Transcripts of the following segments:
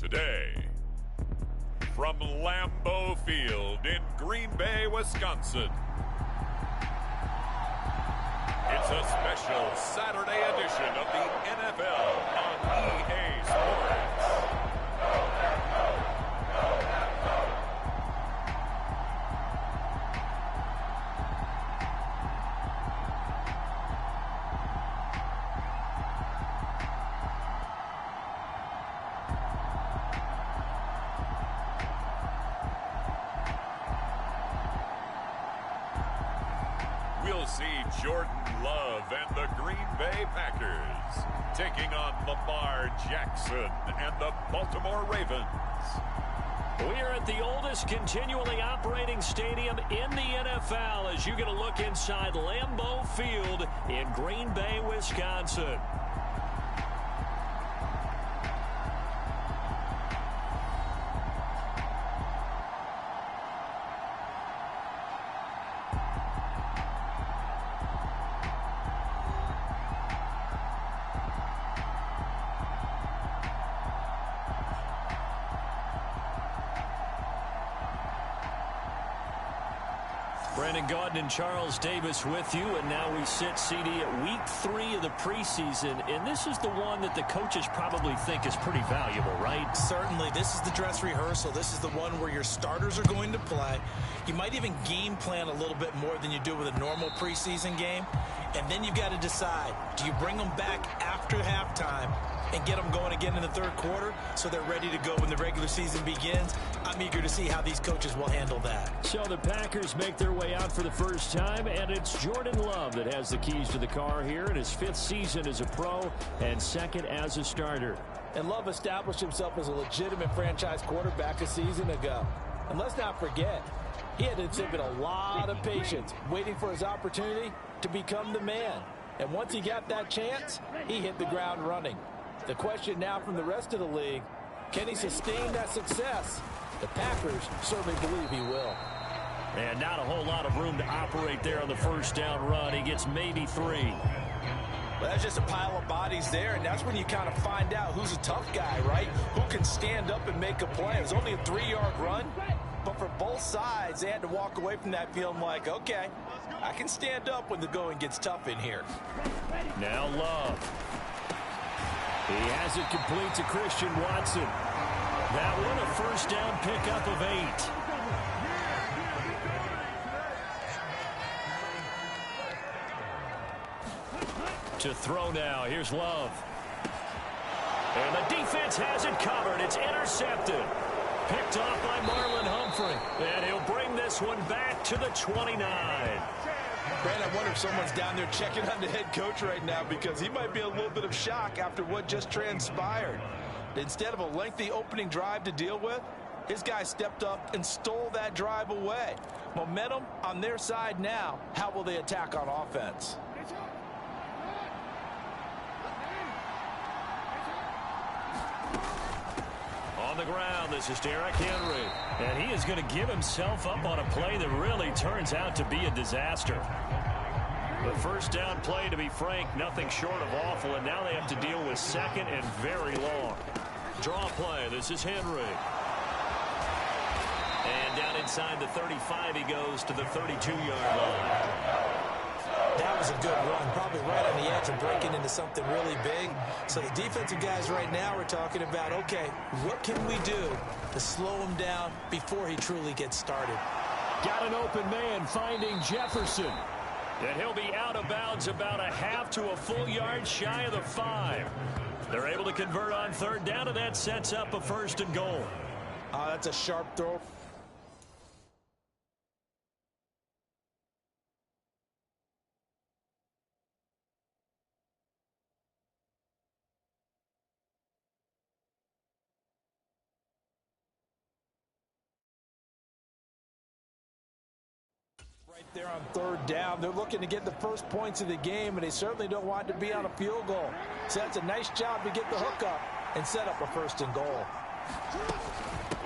Today, from Lambeau Field in Green Bay, Wisconsin, it's a special Saturday edition of the NFL on EA Sports. We'll see Jordan Love and the Green Bay Packers taking on Lamar Jackson and the Baltimore Ravens. We are at the oldest continually operating stadium in the NFL as you get a look inside Lambeau Field in Green Bay, Wisconsin. Brandon Gaudin and Charles Davis with you, and now we sit, CD, at week 3 of the preseason, and this is the one that the coaches probably think is pretty valuable, right? Certainly. This is the dress rehearsal. This is the one where your starters are going to play. You might even game plan a little bit more than you do with a normal preseason game, and then you've got to decide, do you bring them back after halftime and get them going again in the third quarter so they're ready to go when the regular season begins? I'm eager to see how these coaches will handle that. So the Packers make their way out for the first time, and it's Jordan Love that has the keys to the car here in his 5th season as a pro and 2nd as a starter. And Love established himself as a legitimate franchise quarterback a season ago. And let's not forget, he had to exhibit a lot of patience waiting for his opportunity to become the man. And once he got that chance, he hit the ground running. The question now from the rest of the league, can he sustain that success? The Packers certainly believe he will. And not a whole lot of room to operate there on the first down run. He gets maybe 3. Well, that's just a pile of bodies there, and that's when you kind of find out who's a tough guy, right? Who can stand up and make a play. It was only a 3-yard run, but for both sides, they had to walk away from that feeling like, okay, I can stand up when the going gets tough in here. Now Love. He has it complete to Christian Watson. That one a first down pickup of 8. To throw now. Here's Love. And the defense has it covered. It's intercepted. Picked off by Marlon Humphrey. And he'll bring this one back to the 29. Brandon, I wonder if someone's down there checking on the head coach right now because he might be a little bit of shock after what just transpired. Instead of a lengthy opening drive to deal with, his guy stepped up and stole that drive away. Momentum on their side now. How will they attack on offense? On the ground, this is Derrick Henry. And he is going to give himself up on a play that really turns out to be a disaster. The first down play, to be frank, nothing short of awful, and now they have to deal with 2nd and very long. Draw play, this is Henry. And down inside the 35, he goes to the 32-yard line. That was a good run, probably right on the edge of breaking into something really big. So the defensive guys right now are talking about, okay, what can we do to slow him down before he truly gets started? Got an open man finding Jefferson. And he'll be out of bounds about a half to a full yard shy of the 5. They're able to convert on 3rd down, and that sets up a 1st and goal. That's a sharp throw. Right there on 3rd down. They're looking to get the first points of the game, and they certainly don't want to be on a field goal. So that's a nice job to get the hook up and set up a 1st and goal.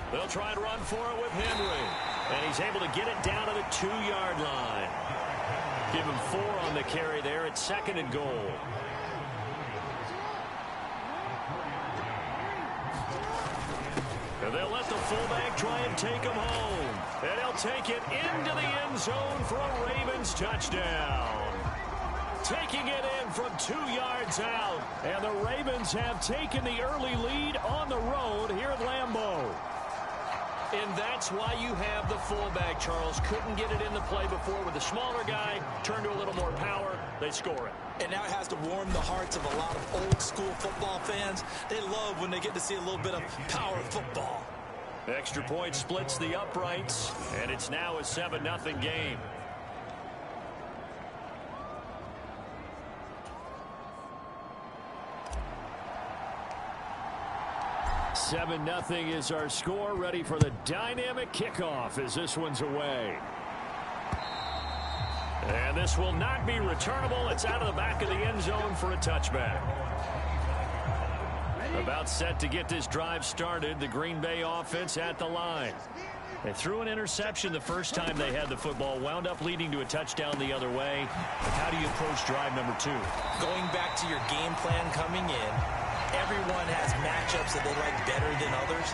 They'll try and run for it with Henry. And he's able to get it down to the 2-yard line. Give him 4 on the carry there at 2nd and goal. And they'll let the fullback try and take him home. And he'll take it into the end zone for a Ravens touchdown. Taking it in from 2 yards out. And the Ravens have taken the early lead on the road here at Lambeau. And that's why you have the fullback, Charles. Couldn't get it in the play before with the smaller guy. Turned to a little more power. They score it. And now it has to warm the hearts of a lot of old-school football fans. They love when they get to see a little bit of power football. Extra point splits the uprights, and it's now a 7-0 game. Seven nothing is our score. Ready for the dynamic kickoff as this one's away. And this will not be returnable. It's out of the back of the end zone for a touchback. About set to get this drive started. The Green Bay offense at the line. They threw an interception the first time they had the football. Wound up leading to a touchdown the other way. How do you approach drive number 2? Going back to your game plan coming in, everyone has matchups that they like better than others,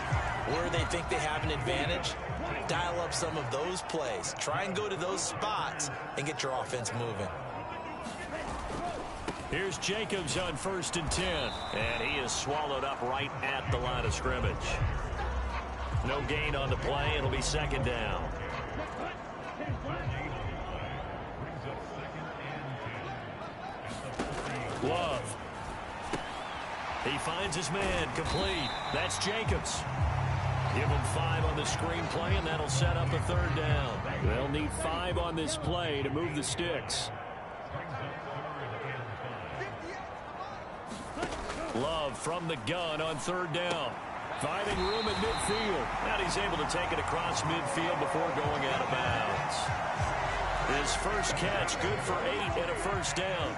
where they think they have an advantage. Dial up some of those plays. Try and go to those spots and get your offense moving. Here's Jacobs on 1st and 10. And he is swallowed up right at the line of scrimmage. No gain on the play. It'll be 2nd down. Love. He finds his man complete. That's Jacobs. Give him 5 on the screen play, and that'll set up a 3rd down. They'll need 5 on this play to move the sticks. Love from the gun on 3rd down. Finding room at midfield. And he's able to take it across midfield before going out of bounds. His first catch, good for 8 and a 1st down.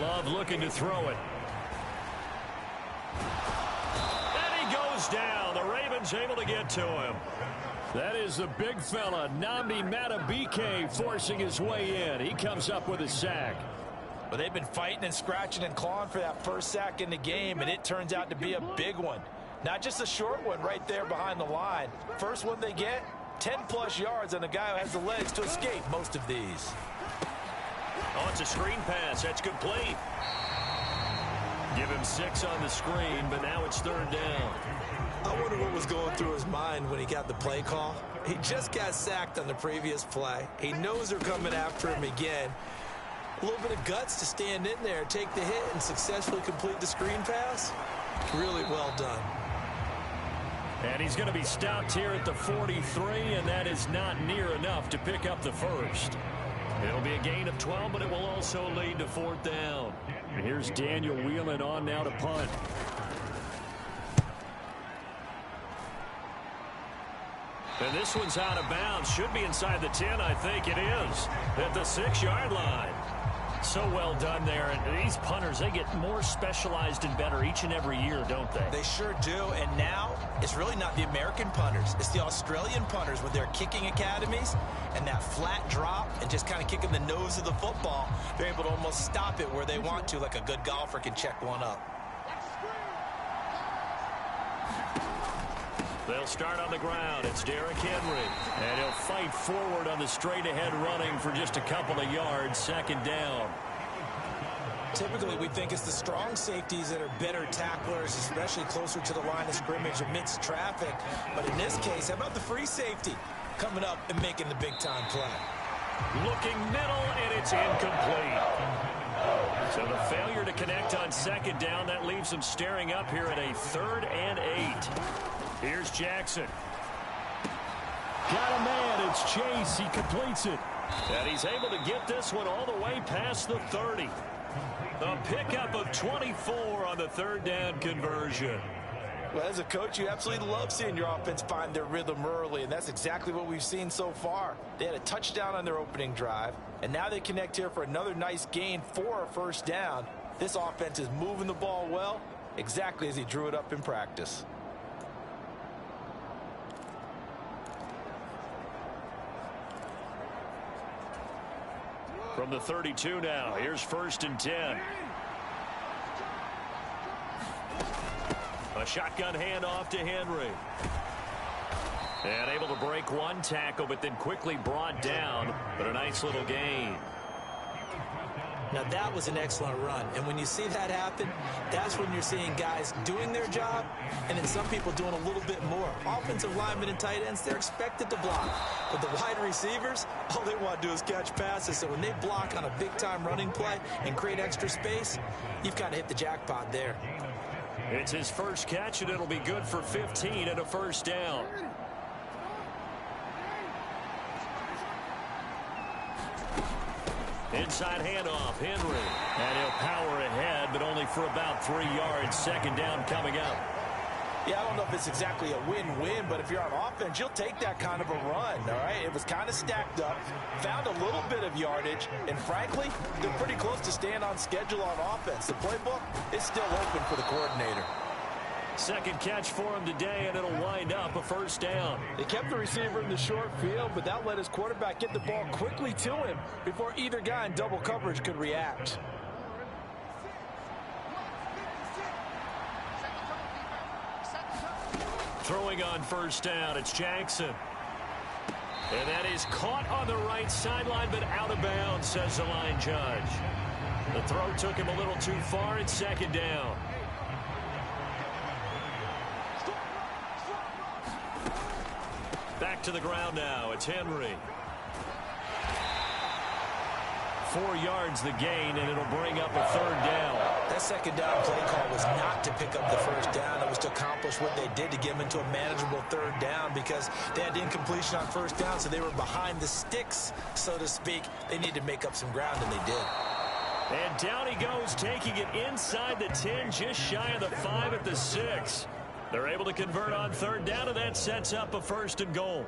Love looking to throw it. And he goes down. The Ravens able to get to him. That is the big fella, Nnamdi Madubuike, forcing his way in. He comes up with a sack. But they've been fighting and scratching and clawing for that first sack in the game, and it turns out to be a big one. Not just a short one right there behind the line. First one they get, 10-plus yards on the guy who has the legs to escape most of these. Oh, it's a screen pass. That's complete. Give him 6 on the screen, but now it's 3rd down. I wonder what was going through his mind when he got the play call. He just got sacked on the previous play. He knows they're coming after him again. A little bit of guts to stand in there, take the hit, and successfully complete the screen pass. Really well done. And he's going to be stopped here at the 43, and that is not near enough to pick up the first. It'll be a gain of 12, but it will also lead to 4th down. And here's Daniel Whelan on now to punt. And this one's out of bounds. Should be inside the 10, I think it is. At the 6-yard line. So well done there. And these punters, they get more specialized and better each and every year, don't they? They sure do. And now it's really not the American punters. It's the Australian punters with their kicking academies and that flat drop and just kind of kicking the nose of the football. They're able to almost stop it where they want to, like a good golfer can check one up. They'll start on the ground. It's Derrick Henry. And he'll fight forward on the straight-ahead running for just a couple of yards. 2nd down. Typically, we think it's the strong safeties that are better tacklers, especially closer to the line of scrimmage amidst traffic. But in this case, how about the free safety coming up and making the big-time play? Looking middle, and it's incomplete. So the failure to connect on 2nd down, that leaves them staring up here at a 3rd and 8. Here's Jackson. Got a man. It's Chase. He completes it. And he's able to get this one all the way past the 30. A pickup of 24 on the 3rd down conversion. Well, as a coach, you absolutely love seeing your offense find their rhythm early, and that's exactly what we've seen so far. They had a touchdown on their opening drive, and now they connect here for another nice gain for a 1st down. This offense is moving the ball well, exactly as he drew it up in practice. From the 32 now, here's 1st and 10. A shotgun handoff to Henry. And able to break one tackle, but then quickly brought down. But a nice little gain. Now, that was an excellent run. And when you see that happen, that's when you're seeing guys doing their job and then some people doing a little bit more. Offensive linemen and tight ends, they're expected to block. But the wide receivers, all they want to do is catch passes. So when they block on a big-time running play and create extra space, you've kind of hit the jackpot there. It's his first catch, and it'll be good for 15 and a first down. Inside handoff, Henry. And he'll power ahead, but only for about 3 yards. Second down coming up. Yeah, I don't know if it's exactly a win-win, but if you're on offense, you'll take that kind of a run, all right? It was kind of stacked up, found a little bit of yardage, and frankly, they're pretty close to staying on schedule on offense. The playbook is still open for the coordinator. Second catch for him today, and it'll wind up a first down. They kept the receiver in the short field, but that let his quarterback get the ball quickly to him before either guy in double coverage could react. Throwing on first down, it's Jackson. And that is caught on the right sideline, but out of bounds, says the line judge. The throw took him a little too far. It's second down. Back to the ground now. It's Henry. 4 yards the gain, and it'll bring up a third down. That second down play call was not to pick up the first down. It was to accomplish what they did to get them into a manageable third down because they had incompletion on first down, so they were behind the sticks, so to speak. They needed to make up some ground, and they did. And down he goes, taking it inside the 10, just shy of the 5 at the 6. They're able to convert on third down, and that sets up a first and goal.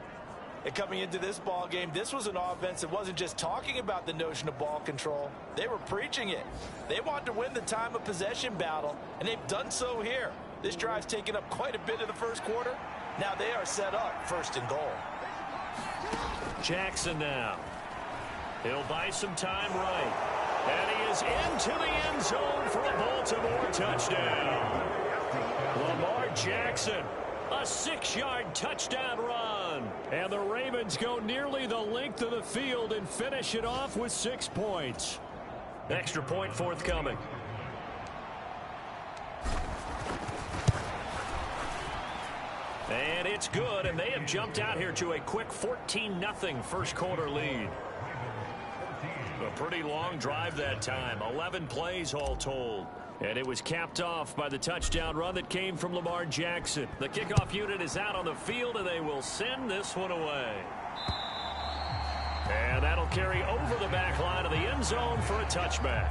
And coming into this ball game, this was an offense that wasn't just talking about the notion of ball control. They were preaching it. They wanted to win the time of possession battle, and they've done so here. This drive's taken up quite a bit of the first quarter. Now they are set up first and goal. Jackson now. He'll buy some time right. And he is into the end zone for a Baltimore touchdown. Lamar Jackson, a 6-yard touchdown run. And the Ravens go nearly the length of the field and finish it off with 6 points. Extra point forthcoming. And it's good, and they have jumped out here to a quick 14-0 first quarter lead. A pretty long drive that time, 11 plays all told. And it was capped off by the touchdown run that came from Lamar Jackson. The kickoff unit is out on the field, and they will send this one away. And that'll carry over the back line of the end zone for a touchback.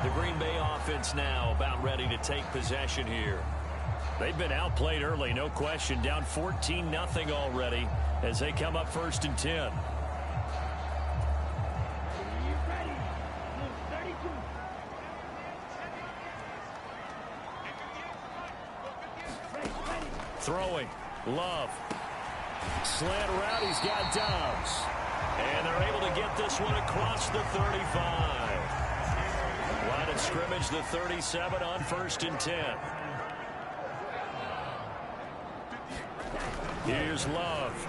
The Green Bay offense now about ready to take possession here. They've been outplayed early, no question. Down 14-0 already as they come up first and 10. Throwing, Love. Slant route, he's got Dobbs. And they're able to get this one across the 35. Line of scrimmage, the 37 on first and 10. Here's Love.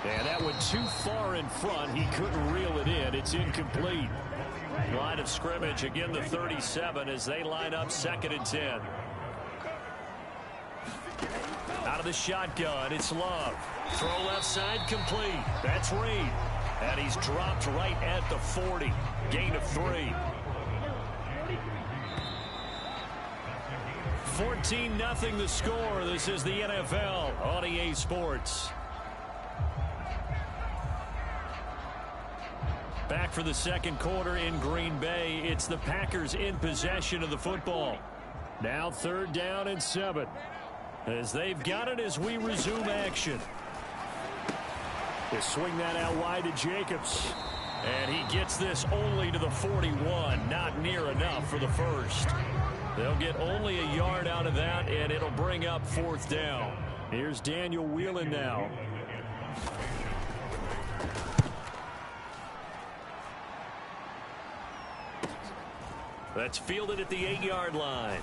And that went too far in front. He couldn't reel it in. It's incomplete. Line of scrimmage, again the 37 as they line up second and 10. Out of the shotgun, it's Love. Throw left side complete. That's Reed. And he's dropped right at the 40. Gain of 3. 14-0 the score. This is the NFL on EA Sports. Back for the second quarter in Green Bay. It's the Packers in possession of the football. Now third down and 7. As they've got it as we resume action. They swing that out wide to Jacobs. And he gets this only to the 41. Not near enough for the first. They'll get only a yard out of that, and it'll bring up fourth down. Here's Daniel Whelan now. That's fielded at the 8-yard line.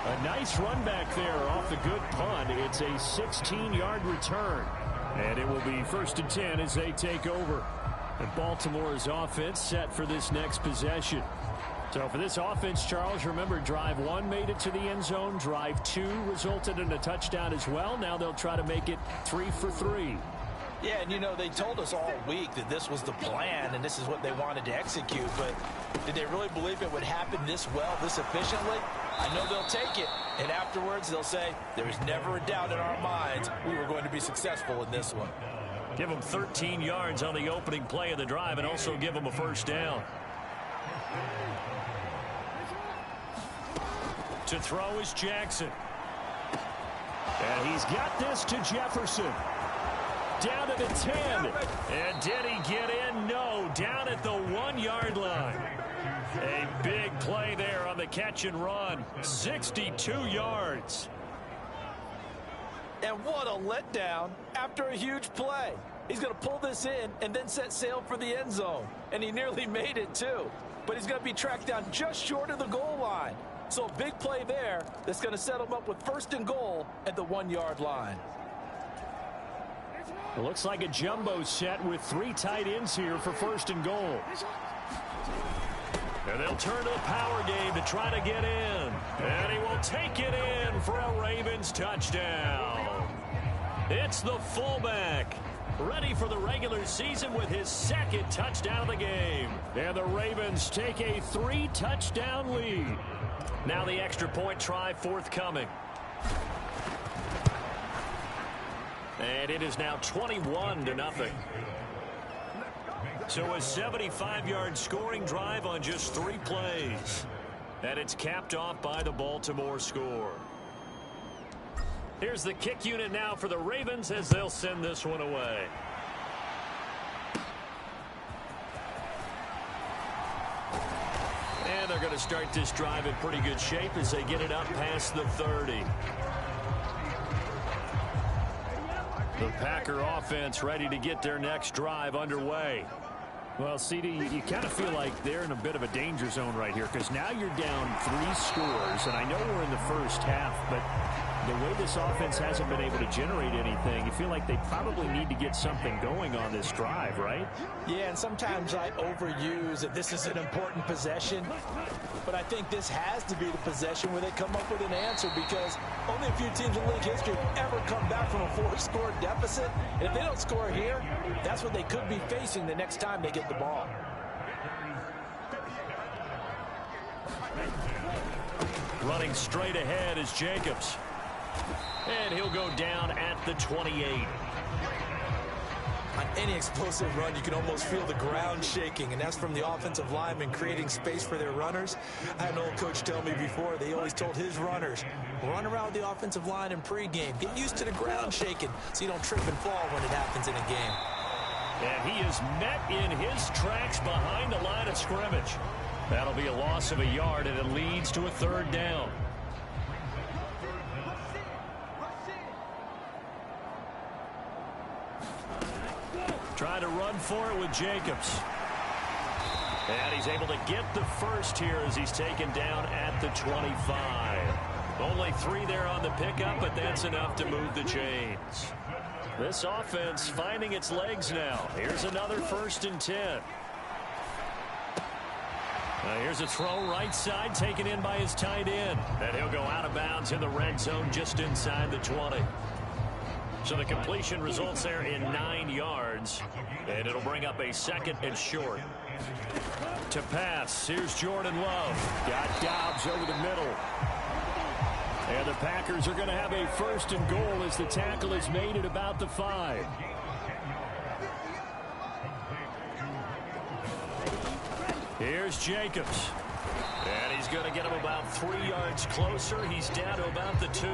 A nice run back there off the good punt. It's a 16-yard return. And it will be 1st and 10 as they take over. And Baltimore's offense set for this next possession. So for this offense, Charles, remember, drive 1 made it to the end zone. Drive 2 resulted in a touchdown as well. Now they'll try to make it 3 for 3. Yeah, and, you know, they told us all week that this was the plan and this is what they wanted to execute. But did they really believe it would happen this well, this efficiently? I know they'll take it. And afterwards, they'll say, there's never a doubt in our minds we were going to be successful in this one. Give them 13 yards on the opening play of the drive and also give them a 1st down. To throw is Jackson. And he's got this to Jefferson. Down to the 10. And did he get in? No. Down at the 1-yard line. A big play there on the catch and run. 62 yards. And what a letdown after a huge play. He's going to pull this in and then set sail for the end zone. And he nearly made it, too. But he's going to be tracked down just short of the goal line. So a big play there that's going to set him up with 1st and goal at the 1-yard line. It looks like a jumbo set with 3 tight ends here for 1st and goal. And they'll turn to the power game to try to get in. And he will take it in for a Ravens touchdown. It's the fullback, ready for the regular season with his 2nd touchdown of the game. And the Ravens take a 3-touchdown lead. Now the extra point try forthcoming. And it is now 21-0. So a 75-yard scoring drive on just 3 plays. And it's capped off by the Baltimore score. Here's the kick unit now for the Ravens as they'll send this one away. And they're going to start this drive in pretty good shape as they get it up past the 30. The Packer offense ready to get their next drive underway. Well, CD, you kind of feel like they're in a bit of a danger zone right here because now you're down 3 scores, and I know we're in the first half, but the way this offense hasn't been able to generate anything, you feel like they probably need to get something going on this drive, right? Yeah, and sometimes I overuse that this is an important possession, but I think this has to be the possession where they come up with an answer because only a few teams in league history have ever come back from a 4-score deficit, and if they don't score here, that's what they could be facing the next time they get the ball. Running straight ahead is Jacobs. And he'll go down at the 28. On any explosive run, you can almost feel the ground shaking, and that's from the offensive linemen creating space for their runners. I had an old coach tell me before, they always told his runners, run around the offensive line in pregame. Get used to the ground shaking so you don't trip and fall when it happens in a game. And he is met in his tracks behind the line of scrimmage. That'll be a loss of a yard, and it leads to a 3rd down. Trying to run for it with Jacobs. And he's able to get the first here as he's taken down at the 25. Only 3 there on the pickup, but that's enough to move the chains. This offense finding its legs now. Here's another 1st and 10. Here's a throw right side taken in by his tight end. And he'll go out of bounds in the red zone just inside the 20. So the completion results there in 9 yards. And it'll bring up a 2nd and short. To pass, here's Jordan Love. Got Dobbs over the middle. And the Packers are going to have a 1st and goal as the tackle is made at about the 5. Here's Jacobs. And he's going to get him about 3 yards closer. He's down to about the 2.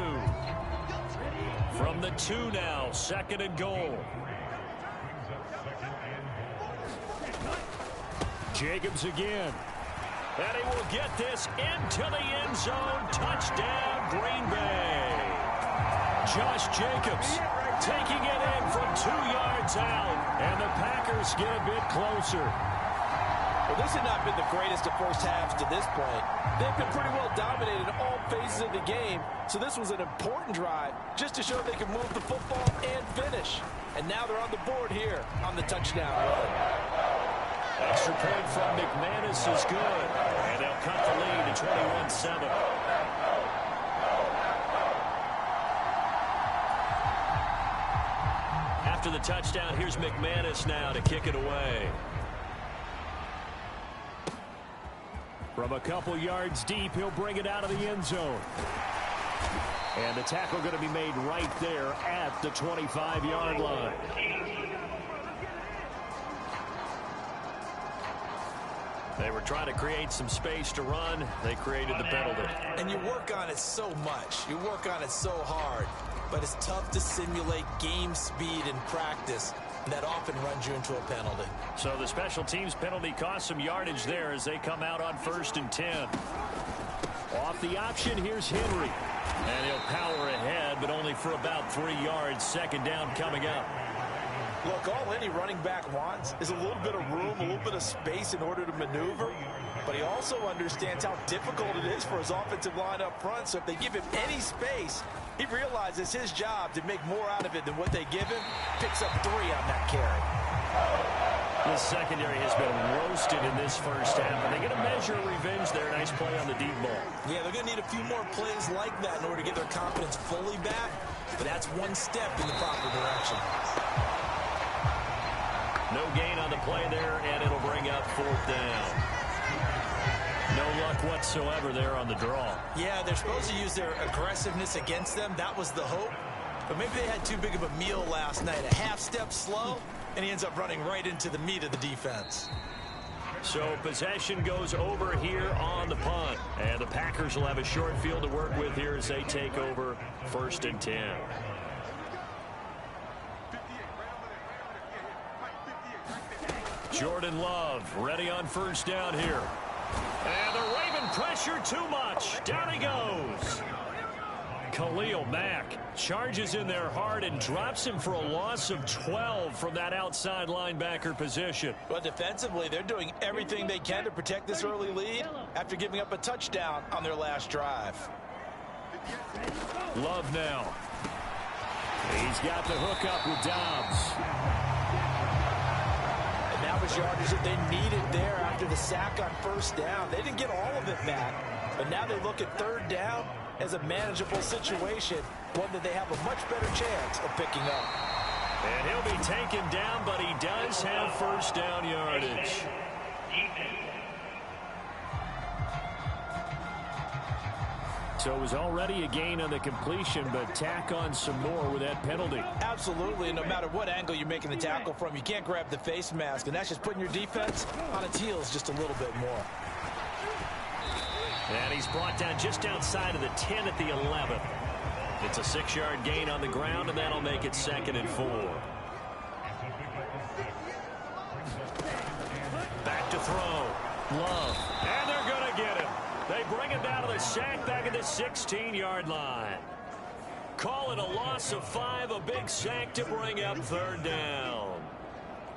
From the 2 now, 2nd and goal. Jacobs again. And he will get this into the end zone. Touchdown, Green Bay. Josh Jacobs taking it in from 2 yards out. And the Packers get a bit closer. Well, this has not been the greatest of first halves to this point. They've been pretty well dominated in all phases of the game, so this was an important drive just to show they can move the football and finish. And now they're on the board here on the touchdown run. Extra point from McManus is good, and they'll cut the lead to 21-7. After the touchdown, here's McManus now to kick it away. From a couple yards deep, he'll bring it out of the end zone. And the tackle going to be made right there at the 25-yard line. They were trying to create some space to run. They created the penalty. And you work on it so much. You work on it so hard. But it's tough to simulate game speed in practice. And that often runs you into a penalty. So the special teams penalty cost some yardage there as they come out on 1st and 10. Off the option, here's Henry. And he'll power ahead, but only for about 3 yards. 2nd down coming up. Look, all any running back wants is a little bit of room, a little bit of space in order to maneuver. But he also understands how difficult it is for his offensive line up front. So if they give him any space, he realizes his job to make more out of it than what they give him. Picks up 3 on that carry. The secondary has been roasted in this first half, and they're going to measure revenge there. Nice play on the deep ball. Yeah, they're going to need a few more plays like that in order to get their confidence fully back. But that's one step in the proper direction. No gain on the play there, and it'll bring up 4th down. No luck whatsoever there on the draw. Yeah, they're supposed to use their aggressiveness against them. That was the hope. But maybe they had too big of a meal last night. A half step slow, and he ends up running right into the meat of the defense. So possession goes over here on the punt. And the Packers will have a short field to work with here as they take over 1st and 10. Jordan Love ready on 1st down here. And they're waving pressure too much. Down he goes. Khalil Mack charges in there hard and drops him for a loss of 12 from that outside linebacker position. But defensively, they're doing everything they can to protect this early lead after giving up a touchdown on their last drive. Love now. He's got the hook up with Dobbs. And that was yardage that they needed there after the sack on 1st down. They didn't get all of it back, but now they look at 3rd down as a manageable situation, one that they have a much better chance of picking up. And he'll be taken down, but he does have 1st down yardage. So it was already a gain on the completion, but tack on some more with that penalty. Absolutely, no matter what angle you're making the tackle from, you can't grab the face mask, and that's just putting your defense on its heels just a little bit more. And he's brought down just outside of the 10 at the 11. It's a 6-yard gain on the ground, and that'll make it 2nd and 4. Back to throw. Love. And they're going to get him. They bring him down to the sack back at the 16-yard line. Call it a loss of 5, a big sack to bring up 3rd down.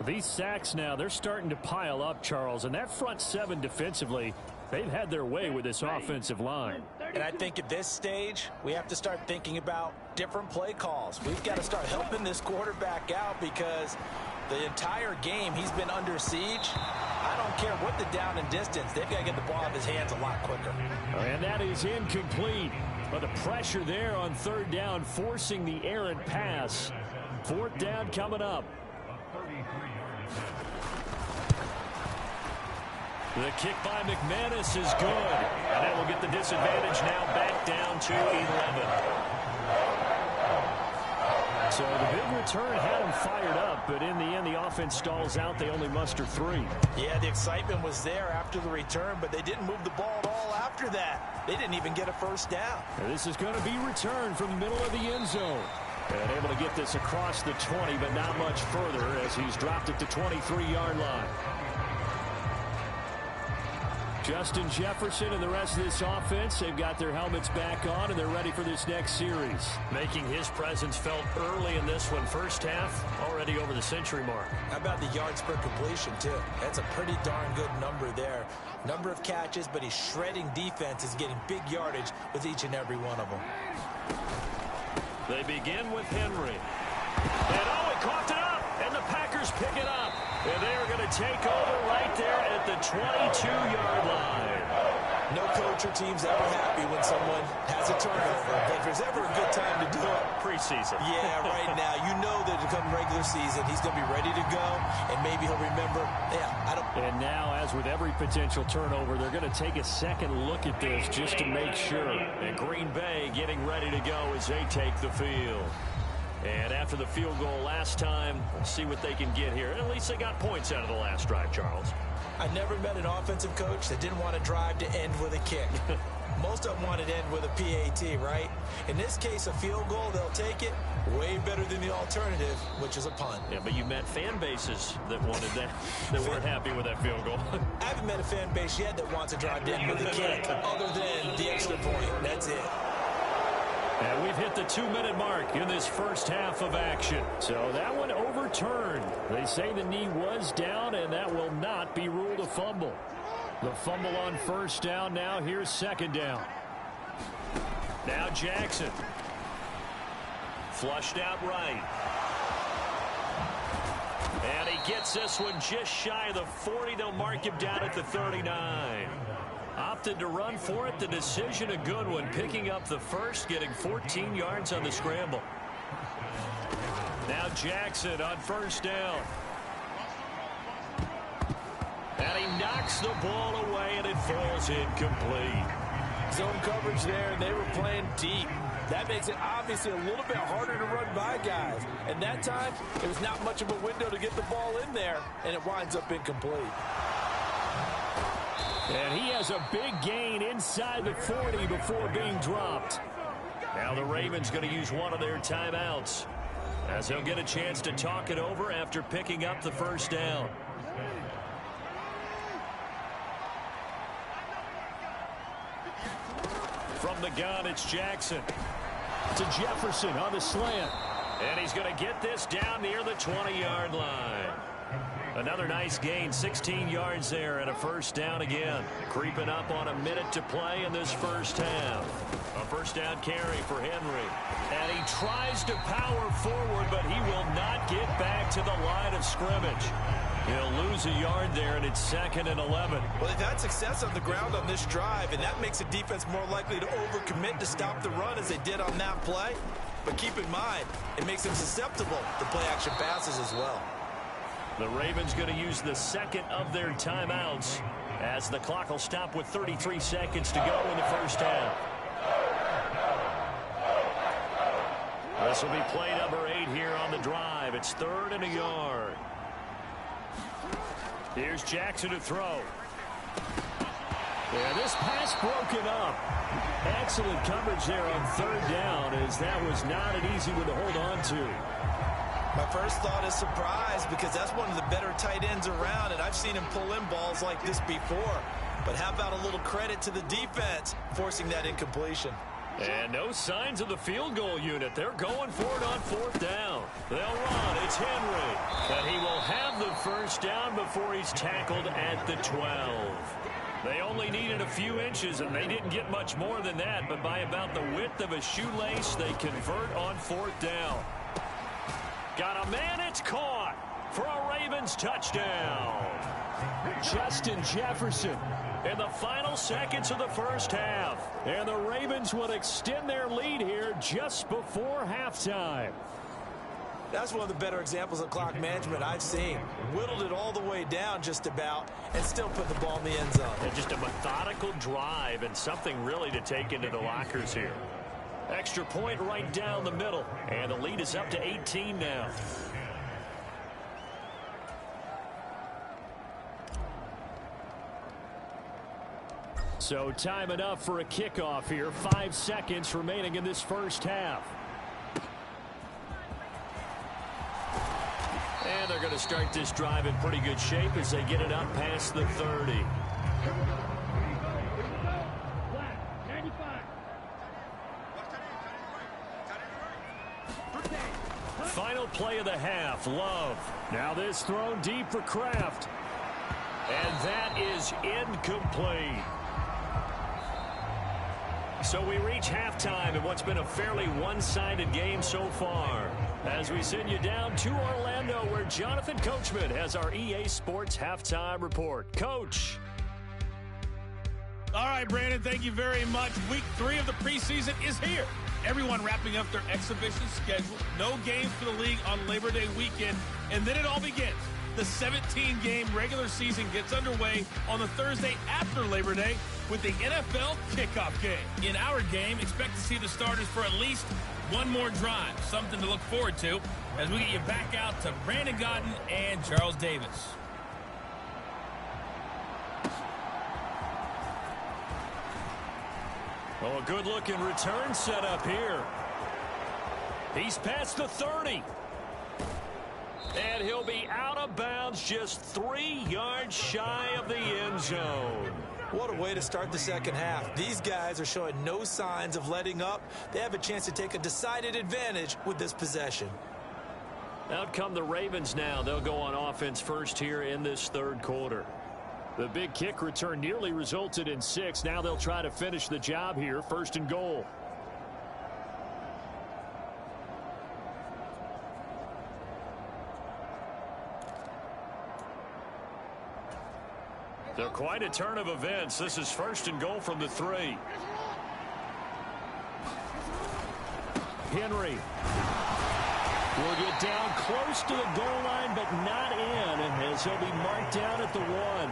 These sacks now, they're starting to pile up, Charles, and that front 7 defensively, they've had their way with this offensive line. And I think at this stage, we have to start thinking about different play calls. We've got to start helping this quarterback out because the entire game he's been under siege. I don't care what the down and distance. They've got to get the ball out of his hands a lot quicker. And that is incomplete. But the pressure there on 3rd down, forcing the errant pass. 4th down coming up. The kick by McManus is good. And that will get the disadvantage now back down to 11. So the big return had him fired up, but in the end, the offense stalls out. They only muster 3. Yeah, the excitement was there after the return, but they didn't move the ball at all after that. They didn't even get a 1st down. And this is going to be returned from the middle of the end zone. And able to get this across the 20, but not much further as he's dropped it to 23-yard line. Justin Jefferson and the rest of this offense, they've got their helmets back on, and they're ready for this next series. Making his presence felt early in this one. First half, already over the century mark. How about the yards per completion, too? That's a pretty darn good number there. Number of catches, but he's shredding defense, is getting big yardage with each and every one of them. They begin with Henry. And he coughed it up, and the Packers pick it up. And they're going to take over right there at the 22-yard line. No coach or team's ever happy when someone has a turnover. But if there's ever a good time to do it, preseason. Yeah, right now. You know that come regular season, he's going to be ready to go, and maybe he'll remember, And now, as with every potential turnover, they're going to take a second look at this just to make sure. And Green Bay getting ready to go as they take the field. And after the field goal last time, let's see what they can get here. At least they got points out of the last drive, Charles. I never met an offensive coach that didn't want to drive to end with a kick. Most of them wanted to end with a PAT, right? In this case, a field goal, they'll take it. Way better than the alternative, which is a punt. Yeah, but you met fan bases that wanted that, that weren't happy with that field goal. I haven't met a fan base yet that wants to drive to end with a kick, other than the extra point. That's it. And we've hit the 2-minute mark in this first half of action. So that one overturned. They say the knee was down, and that will not be ruled a fumble. The fumble on first down. Now here's second down. Now Jackson. Flushed out right. And he gets this one just shy of the 40. They'll mark him down at the 39. Opted to run for it. The decision a good one. Picking up the first, getting 14 yards on the scramble. Now Jackson on first down. And he knocks the ball away, and it falls incomplete. Zone coverage there, and they were playing deep. That makes it obviously a little bit harder to run by guys. And that time, it was not much of a window to get the ball in there, and it winds up incomplete. And he has a big gain inside the 40 before being dropped. Now the Ravens going to use one of their timeouts, as he'll get a chance to talk it over after picking up the first down. From the gun, it's Jackson. To Jefferson on the slant. And he's going to get this down near the 20-yard line. Another nice gain, 16 yards there, and a first down again. Creeping up on a minute to play in this first half. A first down carry for Henry. And he tries to power forward, but he will not get back to the line of scrimmage. He'll lose a yard there, and it's 2nd and 11. Well, they've had success on the ground on this drive, and that makes the defense more likely to overcommit to stop the run as they did on that play. But keep in mind, it makes them susceptible to play-action passes as well. The Ravens going to use the second of their timeouts, as the clock will stop with 33 seconds to go in the first half. This will be play number 8 here on the drive. It's 3rd and a yard. Here's Jackson to throw. Yeah, this pass broken up. Excellent coverage there on 3rd down, as that was not an easy one to hold on to. My first thought is surprise, because that's one of the better tight ends around, and I've seen him pull in balls like this before. But how about a little credit to the defense forcing that incompletion? And no signs of the field goal unit. They're going for it on 4th down. They'll run. It's Henry. And he will have the first down before he's tackled at the 12. They only needed a few inches, and they didn't get much more than that. But by about the width of a shoelace, they convert on 4th down. Got a man. It's caught for a Ravens touchdown. Justin Jefferson in the final seconds of the first half. And the Ravens will extend their lead here just before halftime. That's one of the better examples of clock management I've seen. Whittled it all the way down just about and still put the ball in the end zone. And just a methodical drive and something really to take into the lockers here. Extra point right down the middle. And the lead is up to 18 now. So time enough for a kickoff here. 5 seconds remaining in this first half. And they're going to start this drive in pretty good shape as they get it up past the 30. Final play of the half, Love. Now this thrown deep for Kraft. And that is incomplete. So we reach halftime in what's been a fairly one-sided game so far. As we send you down to Orlando, where Jonathan Coachman has our EA Sports Halftime Report. Coach. All right, Brandon, thank you very much. Week 3 of the preseason is here. Everyone wrapping up their exhibition schedule. No games for the league on Labor Day weekend. And then it all begins. The 17-game regular season gets underway on the Thursday after Labor Day with the NFL kickoff game. In our game, expect to see the starters for at least one more drive. Something to look forward to as we get you back out to Brandon Godden and Charles Davis. Oh, a good-looking return set up here. He's past the 30. And he'll be out of bounds just 3 yards shy of the end zone. What a way to start the second half. These guys are showing no signs of letting up. They have a chance to take a decided advantage with this possession. Out come the Ravens now. They'll go on offense first here in this third quarter. The big kick return nearly resulted in 6. Now they'll try to finish the job here, 1st and goal. They're quite a turn of events. This is 1st and goal from the 3. Henry will get down close to the goal line, but not in, as he'll be marked down at the 1.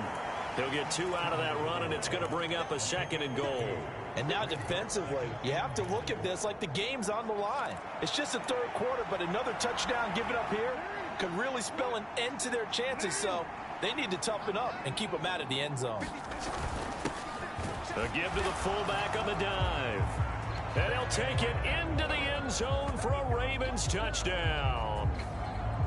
He'll get 2 out of that run, and it's going to bring up a 2nd and goal. And now defensively, you have to look at this like the game's on the line. It's just the third quarter, but another touchdown given up here could really spell an end to their chances. So they need to toughen up and keep them out of the end zone. A give to the fullback on the dive. And he'll take it into the end zone for a Ravens touchdown.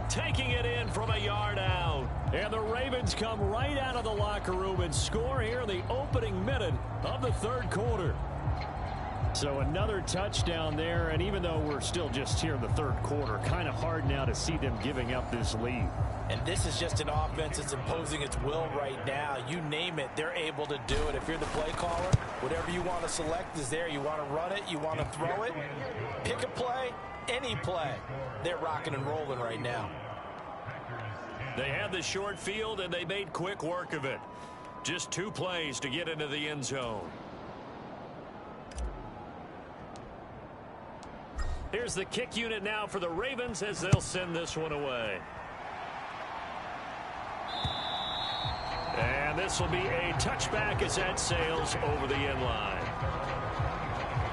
Taking it in from a yard out. And the Ravens come right out of the locker room and score here in the opening minute of the third quarter. So another touchdown there, and even though we're still just here in the third quarter, kind of hard now to see them giving up this lead. And this is just an offense that's imposing its will right now. You name it, they're able to do it. If you're the play caller, whatever you want to select is there. You want to run it, you want to throw it, pick a play, any play. They're rocking and rolling right now. They had the short field, and they made quick work of it. Just 2 plays to get into the end zone. Here's the kick unit now for the Ravens as they'll send this one away. And this will be a touchback as that sails over the end line.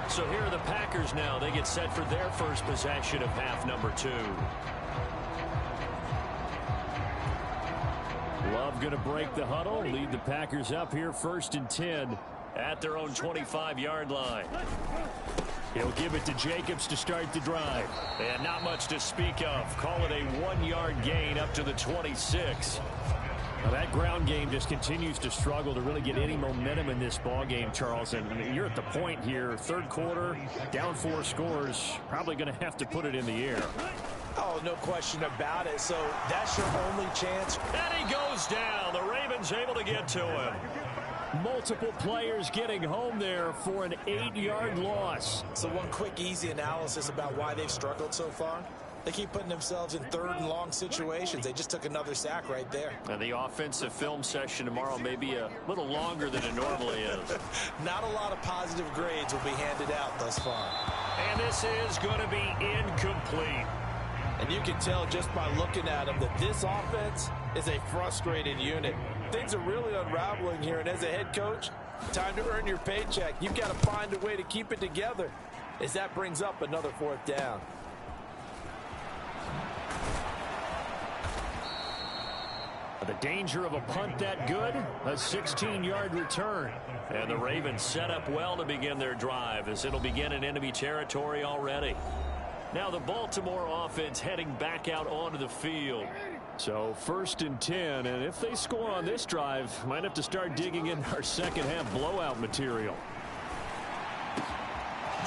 So here are the Packers now. They get set for their first possession of half number 2. Love going to break the huddle, lead the Packers up here 1st and 10 at their own 25-yard line. He'll give it to Jacobs to start the drive. And not much to speak of. Call it a 1-yard gain up to the 26. Now that ground game just continues to struggle to really get any momentum in this ball game, Charles. And you're at the point here, third quarter, down 4 scores, probably going to have to put it in the air. Oh, no question about it. So that's your only chance. And he goes down. The Ravens able to get to him. Multiple players getting home there for an 8-yard loss. So one quick, easy analysis about why they've struggled so far. They keep putting themselves in 3rd and long situations. They just took another sack right there. And the offensive film session tomorrow may be a little longer than it normally is. Not a lot of positive grades will be handed out thus far. And this is going to be incomplete. And you can tell just by looking at them that this offense is a frustrated unit. Things are really unraveling here, and as a head coach, time to earn your paycheck. You've got to find a way to keep it together as that brings up another 4th down. The danger of a punt that good, a 16-yard return. And the Ravens set up well to begin their drive as it'll begin in enemy territory already. Now the Baltimore offense heading back out onto the field. So 1st and 10, and if they score on this drive, might have to start digging in our second half blowout material.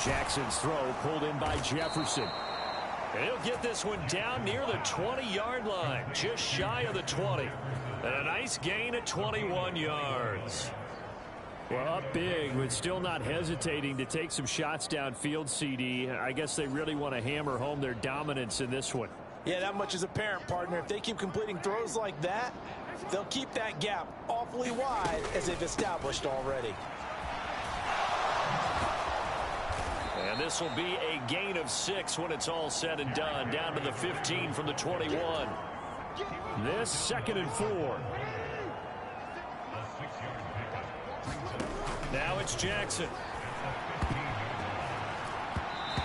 Jackson's throw pulled in by Jefferson. And he'll get this one down near the 20-yard line, just shy of the 20. And a nice gain at 21 yards. Well, up big, but still not hesitating to take some shots downfield, CD. I guess they really want to hammer home their dominance in this one. Yeah, that much is apparent, partner. If they keep completing throws like that, they'll keep that gap awfully wide as they've established already. And this will be a gain of 6 when it's all said and done. Down to the 15 from the 21. This 2nd and 4. Now it's Jackson.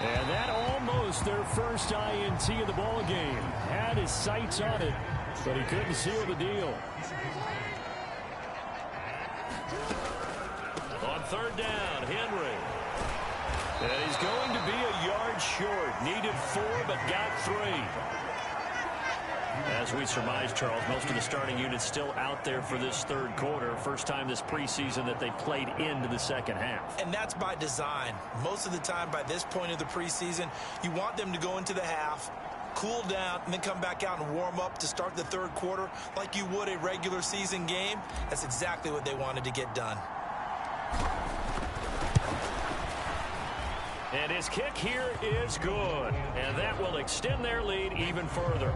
And that almost their first INT of the ball game. Had his sights on it, but he couldn't seal the deal. On 3rd down, Henry. And he's going to be a yard short. Needed 4, but got 3. As we surmise, Charles, most of the starting units still out there for this 3rd quarter. First time this preseason that they played into the 2nd half. And that's by design. Most of the time by this point of the preseason, you want them to go into the half, cool down, and then come back out and warm up to start the 3rd quarter like you would a regular season game. That's exactly what they wanted to get done. And his kick here is good. And that will extend their lead even further.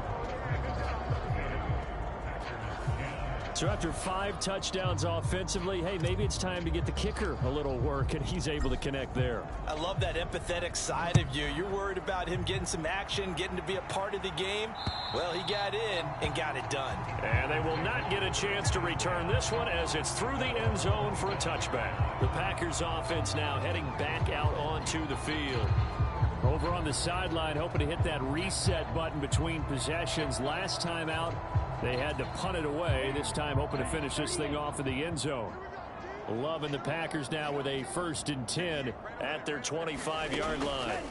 So after 5 touchdowns offensively, hey, maybe it's time to get the kicker a little work, and he's able to connect there. I love that empathetic side of you. You're worried about him getting some action, getting to be a part of the game. Well, he got in and got it done. And they will not get a chance to return this one as it's through the end zone for a touchback. The Packers offense now heading back out onto the field. Over on the sideline, hoping to hit that reset button between possessions. Last time out, they had to punt it away. This time hoping to finish this thing off in the end zone. Love and the Packers now with a 1st and 10 at their 25-yard line.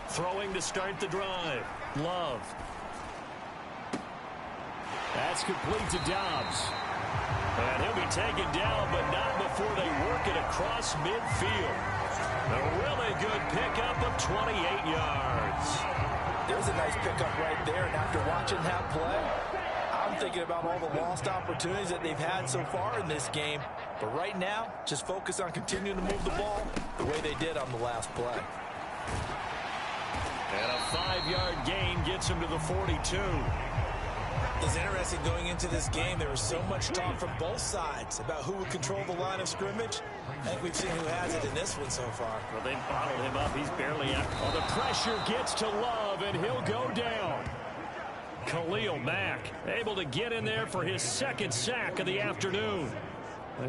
Throwing to start the drive. Love. That's complete to Dobbs. And he'll be taken down, but not before they work it across midfield. A really good pickup of 28 yards. There's a nice pickup right there, and after watching that play, I'm thinking about all the lost opportunities that they've had so far in this game. But right now, just focus on continuing to move the ball the way they did on the last play. And a 5-yard gain gets him to the 42. It's interesting going into this game. There was so much talk from both sides about who would control the line of scrimmage. I think we've seen who has it in this one so far. Well, they bottled him up. He's barely out. Well, the pressure gets to Love, and he'll go down. Khalil Mack able to get in there for his 2nd sack of the afternoon.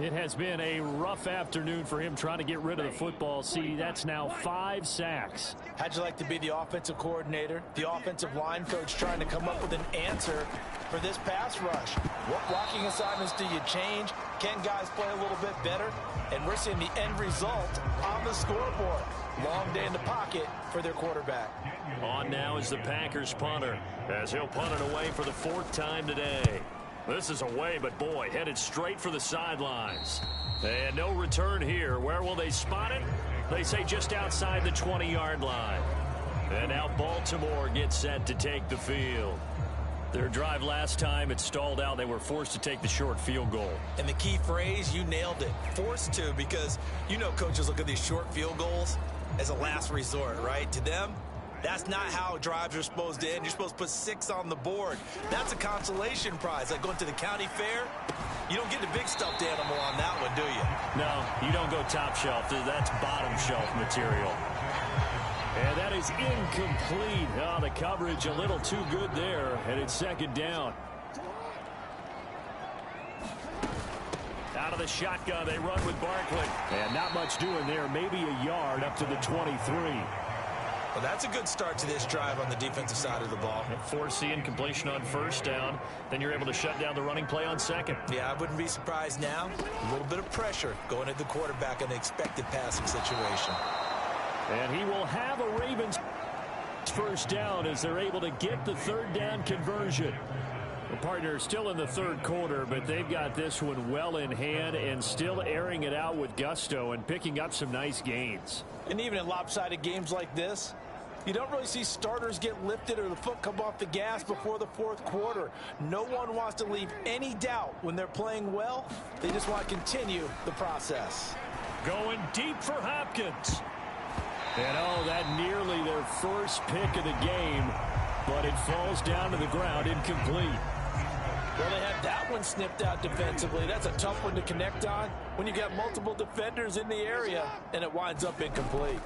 It has been a rough afternoon for him trying to get rid of the football. See, that's now 5 sacks. How'd you like to be the offensive coordinator, the offensive line coach trying to come up with an answer for this pass rush? What blocking assignments do you change? Can guys play a little bit better? And we're seeing the end result on the scoreboard. Long day in the pocket for their quarterback. On now is the Packers punter, as he'll punt it away for the 4th time today. This is away, but boy, headed straight for the sidelines. And no return here. Where will they spot it? They say just outside the 20-yard line. And now Baltimore gets set to take the field. Their drive last time, it stalled out. They were forced to take the short field goal. And the key phrase, you nailed it. Forced to, because you know coaches look at these short field goals as a last resort, right? To them, that's not how drives are supposed to end. You're supposed to put 6 on the board. That's a consolation prize. Like going to the county fair, you don't get the big stuffed animal on that one, do you? No, you don't go top shelf. That's bottom shelf material. And that is incomplete. Oh, the coverage a little too good there, and it's 2nd down. Out of the shotgun, they run with Barkley. And not much doing there, maybe a yard up to the 23. Well, that's a good start to this drive on the defensive side of the ball. Forcing incompletion on 1st down. Then you're able to shut down the running play on 2nd. Yeah, I wouldn't be surprised now. A little bit of pressure going at the quarterback in an expected passing situation. And he will have a Ravens 1st down as they're able to get the 3rd down conversion. The partner still in the 3rd quarter, but they've got this one well in hand and still airing it out with gusto and picking up some nice gains. And even in lopsided games like this, You don't really see starters get lifted or the foot come off the gas before the fourth quarter. No one wants to leave any doubt when they're playing well. They just want to continue the process. Going deep for Hopkins. And oh, that nearly their first pick of the game, but it falls down to the ground incomplete. Well, they had that one snipped out defensively. That's a tough one to connect on when you got multiple defenders in the area, and it winds up incomplete.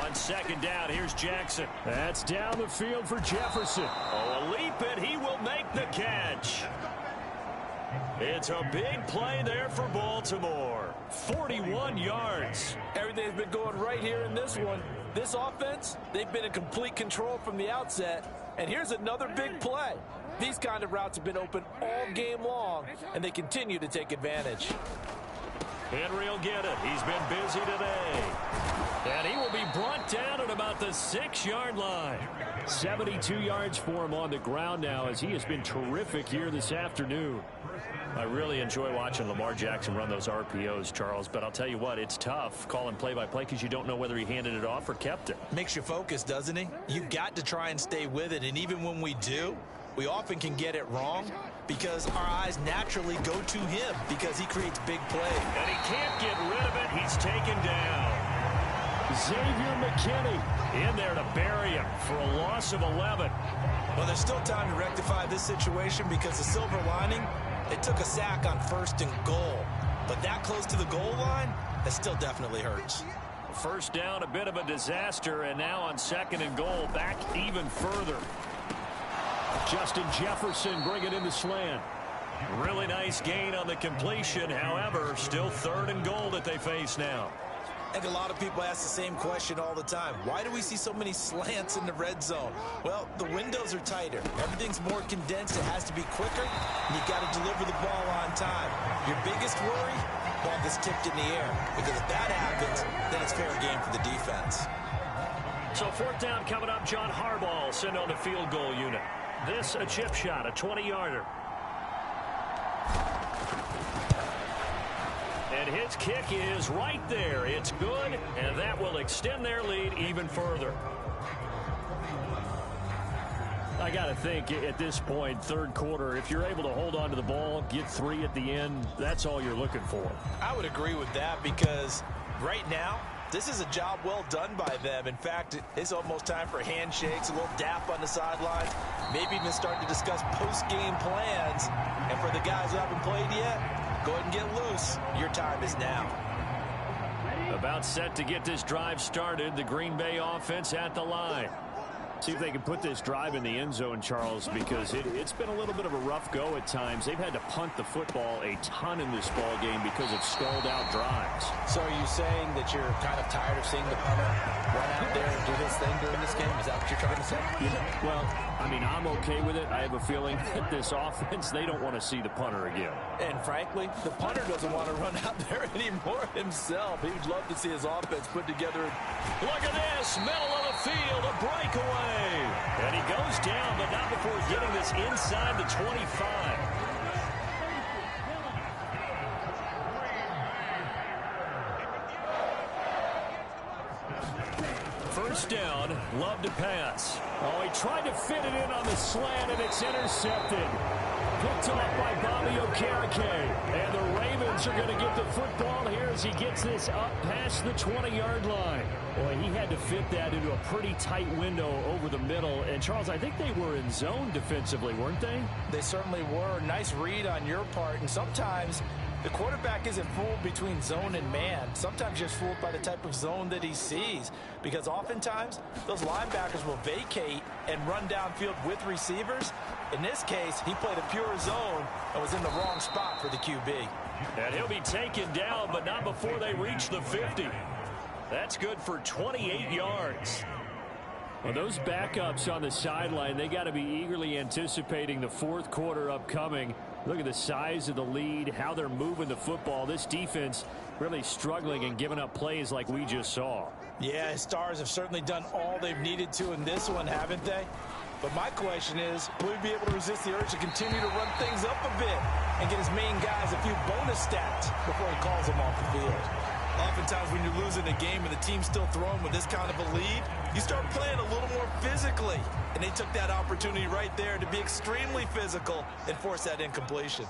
On second down, here's Jackson. That's down the field for Jefferson. Oh, a leap, and he will make the catch. It's a big play there for Baltimore. 41 yards. Everything's been going right here in this one. This offense, they've been in complete control from the outset. And here's another big play. These kind of routes have been open all game long, and they continue to take advantage. Henry will get it. He's been busy today. And he will be brought down at about the 6-yard line. 72 yards for him on the ground now, as he has been terrific here this afternoon. I really enjoy watching Lamar Jackson run those RPOs, Charles, but I'll tell you what, it's tough calling play-by-play because you don't know whether he handed it off or kept it. Makes you focus, doesn't he? You've got to try and stay with it, and even when we do, we often can get it wrong because our eyes naturally go to him because he creates big plays. And he can't get rid of it. He's taken down. Xavier McKinney in there to bury him for a loss of 11. Well, there's still time to rectify this situation because the silver lining, they took a sack on 1st and goal. But that close to the goal line, that still definitely hurts. First down, a bit of a disaster, and now on 2nd and goal, back even further. Justin Jefferson bringing in the slant. Really nice gain on the completion. However, still 3rd and goal that they face now. I think a lot of people ask the same question all the time. Why do we see so many slants in the red zone? Well, the windows are tighter. Everything's more condensed. It has to be quicker, and you've got to deliver the ball on time. Your biggest worry, ball gets tipped in the air. Because if that happens, then it's fair game for the defense. So 4th down coming up. John Harbaugh sent on the field goal unit. This a chip shot, a 20-yarder. And his kick is right there. It's good, and that will extend their lead even further. I got to think at this point, 3rd quarter, if you're able to hold on to the ball, get 3 at the end, that's all you're looking for. I would agree with that because right now, this is a job well done by them. In fact, it's almost time for handshakes, a little dap on the sidelines, maybe even start to discuss post-game plans. And for the guys who haven't played yet, go ahead and get loose. Your time is now. About set to get this drive started. The Green Bay offense at the line. See if they can put this drive in the end zone, Charles, because it's been a little bit of a rough go at times. They've had to punt the football a ton in this ball game because of stalled out drives. So are you saying that you're kind of tired of seeing the punter run out there and do his thing during this game? Is that what you're trying to say? Well, I mean, I'm okay with it. I have a feeling that this offense, they don't want to see the punter again. And frankly, the punter doesn't want to run out there anymore himself. He would love to see his offense put together. Look at this, middle of the field, a breakaway. And he goes down, but not before getting this inside the 25. First down, Love to pass. Oh, he tried to fit it in on the slant, and it's intercepted. Picked off by Bobby Okereke. And the Ravens are going to get the football here as he gets this up past the 20-yard line. Boy, he had to fit that into a pretty tight window over the middle. And, Charles, I think they were in zone defensively, weren't they? They certainly were. Nice read on your part. And sometimes the quarterback isn't fooled between zone and man. Sometimes you're fooled by the type of zone that he sees. Because oftentimes, those linebackers will vacate and run downfield with receivers. In this case, he played a pure zone and was in the wrong spot for the QB. And he'll be taken down, but not before they reach the 50. That's good for 28 yards. Well, those backups on the sideline, they got to be eagerly anticipating the fourth quarter upcoming. Look at the size of the lead, how they're moving the football. This defense really struggling and giving up plays like we just saw. Yeah, Stars have certainly done all they've needed to in this one, haven't they? But my question is, will he be able to resist the urge to continue to run things up a bit and get his main guys a few bonus stats before he calls them off the field? Oftentimes when you're losing a game and the team's still throwing with this kind of a lead, you start playing a little more physically. And they took that opportunity right there to be extremely physical and force that incompletion.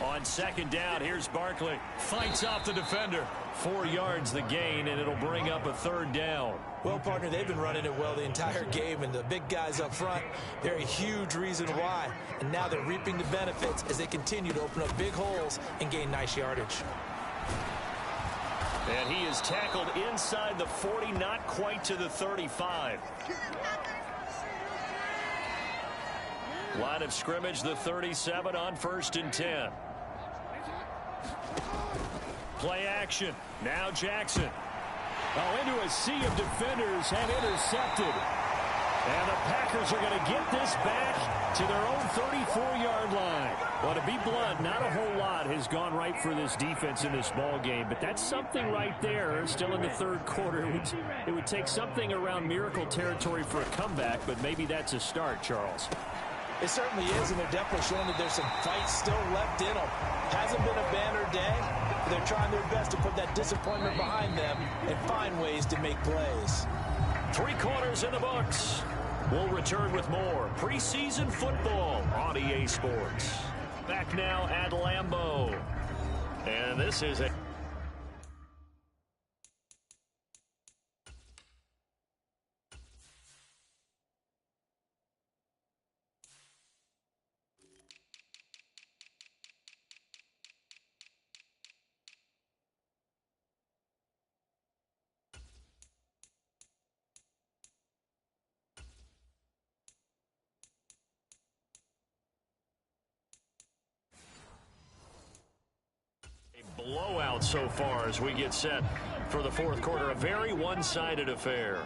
On second down, here's Barkley. Fights off the defender. 4 yards the gain, and it'll bring up a third down. Well, partner, they've been running it well the entire game, and the big guys up front, they're a huge reason why. And now they're reaping the benefits as they continue to open up big holes and gain nice yardage. And he is tackled inside the 40, not quite to the 35. Line of scrimmage, the 37 on 1st and 10. Play action. Now Jackson. Oh, into a sea of defenders and intercepted. And the Packers are going to get this back to their own 34-yard line. Well, to be blunt, not a whole lot has gone right for this defense in this ball game, but that's something right there. Still in the third quarter, it would take something around miracle territory for a comeback, but maybe that's a start, Charles. It certainly is, and they're definitely showing that there's some fight still left in them. Hasn't been a banner day, but they're trying their best to put that disappointment behind them and find ways to make plays. 3 quarters in the books. We'll return with more preseason football on EA Sports. Back now at Lambeau. And this is a blowout so far as we get set for the fourth quarter. A very one-sided affair.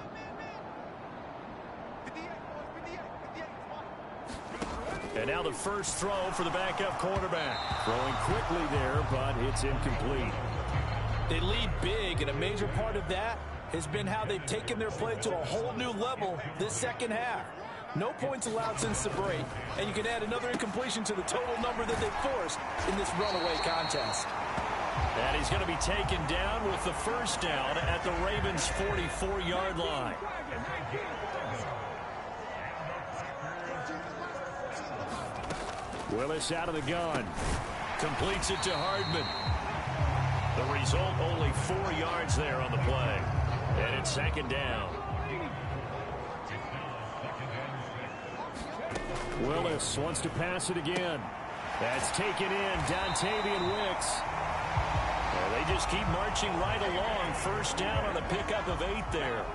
And now the first throw for the backup quarterback. Throwing quickly there, but it's incomplete. They lead big, and a major part of that has been how they've taken their play to a whole new level this second half. No points allowed since the break, and you can add another incompletion to the total number that they forced in this runaway contest. And he's going to be taken down with the first down at the Ravens' 44-yard line. Willis out of the gun. Completes it to Hardman. The result, only 4 yards there on the play. And it's second down. Willis wants to pass it again. That's taken in. Dontavian Wicks. Well, they just keep marching right along. First down on a pickup of 8 there.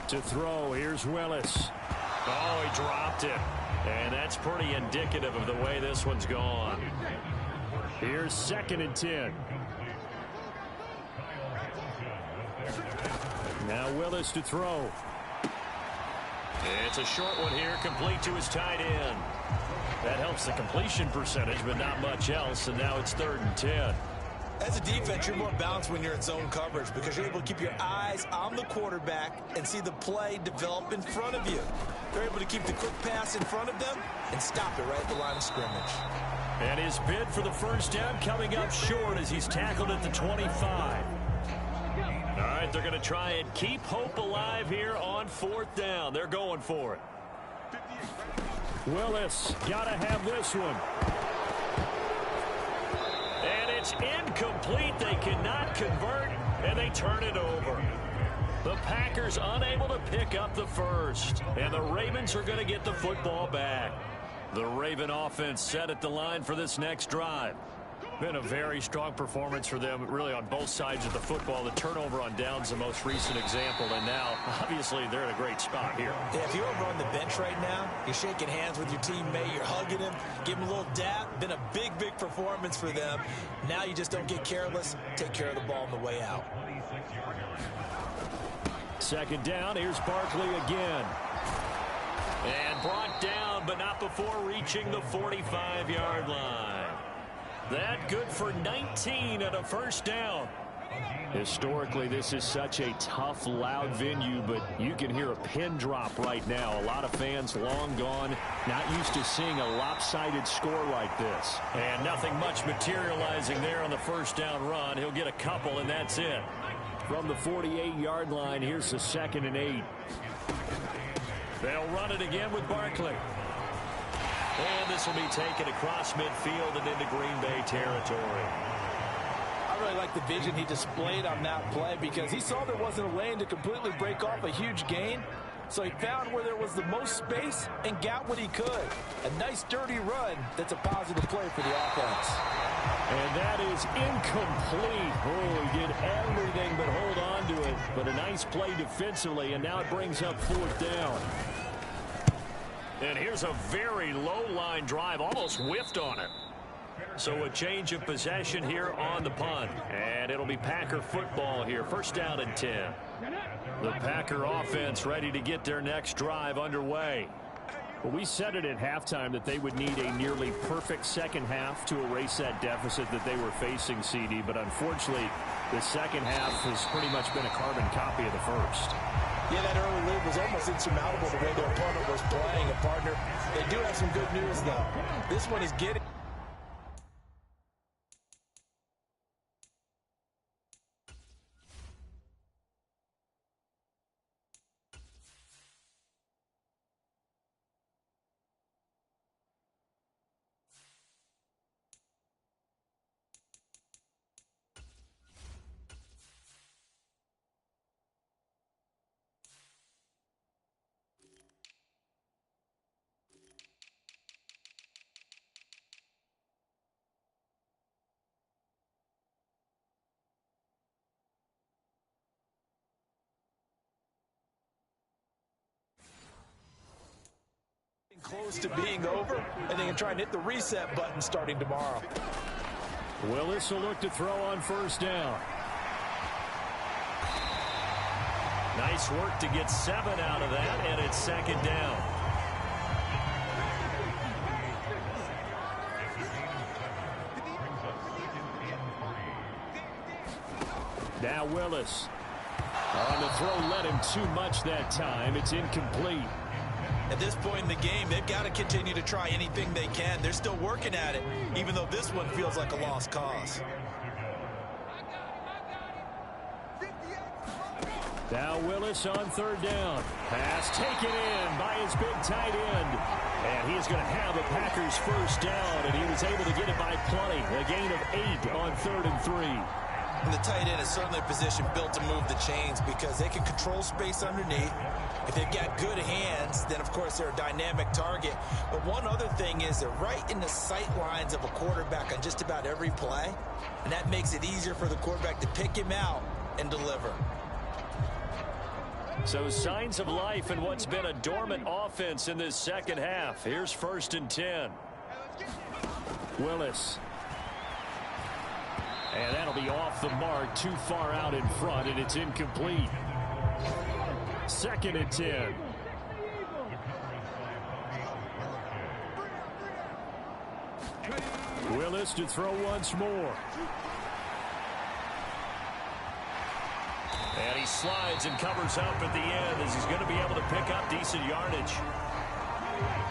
To throw, here's Willis. Oh, he dropped it. And that's pretty indicative of the way this one's gone. Here's 2nd and 10. Now Willis to throw. It's a short one here, complete to his tight end. That helps the completion percentage, but not much else, and now it's 3rd and 10. As a defense, you're more balanced when you're in zone coverage because you're able to keep your eyes on the quarterback and see the play develop in front of you. They're able to keep the quick pass in front of them and stop it right at the line of scrimmage. And his bid for the first down coming up short as he's tackled at the 25. All right, they're going to try and keep hope alive here on 4th down. They're going for it. Willis, got to have this one. And it's incomplete. They cannot convert, and they turn it over. The Packers unable to pick up the first, and the Ravens are going to get the football back. The Raven offense set at the line for this next drive. Been a very strong performance for them, really, on both sides of the football. The turnover on downs, the most recent example, and now, obviously, they're in a great spot here. Yeah, if you're over on the bench right now, you're shaking hands with your teammate, you're hugging him, give him a little dap. Been a big, big performance for them. Now you just don't get careless. Take care of the ball on the way out. 2nd down, here's Barkley again. And brought down, but not before reaching the 45-yard line. That good for 19 at a first down. Historically, this is such a tough, loud venue, but you can hear a pin drop right now. A lot of fans long gone, not used to seeing a lopsided score like this. And nothing much materializing there on the first down run. He'll get a couple, and that's it. From the 48-yard line, here's the 2nd and 8. They'll run it again with Barkley. And this will be taken across midfield and into Green Bay territory. I really like the vision he displayed on that play because he saw there wasn't a lane to completely break off a huge gain. So he found where there was the most space and got what he could. A nice dirty run that's a positive play for the offense. And that is incomplete. Oh, he did everything but hold on to it. But a nice play defensively, and now it brings up 4th down. And here's a very low line drive, almost whiffed on it. So a change of possession here on the punt. And it'll be Packer football here. 1st down and 10. The Packer offense ready to get their next drive underway. Well, we said it at halftime that they would need a nearly perfect second half to erase that deficit that they were facing, CD. But unfortunately, the second half has pretty much been a carbon copy of the first. Yeah, that early lead was almost insurmountable the way their opponent was playing. And, partner, they do have some good news, though. This one is getting... close to being over, and they can try and hit the reset button starting tomorrow. Willis will look to throw on 1st down. Nice work to get 7 out of that, and it's 2nd down. Now Willis. On the throw, led him too much that time. It's incomplete. At this point in the game, they've got to continue to try anything they can. They're still working at it, even though this one feels like a lost cause. Now Willis on 3rd down. Pass taken in by his big tight end. And he is going to have a Packers 1st down, and he was able to get it by plenty. A gain of 8 on 3rd and 3. And the tight end is certainly a position built to move the chains because they can control space underneath. If they've got good hands, then, of course, they're a dynamic target. But one other thing is they're right in the sight lines of a quarterback on just about every play. And that makes it easier for the quarterback to pick him out and deliver. So signs of life in what's been a dormant offense in this second half. Here's 1st and 10. Willis. And that'll be off the mark, too far out in front, and it's incomplete. 2nd and 10. Willis to throw once more. And he slides and covers up at the end as he's going to be able to pick up decent yardage.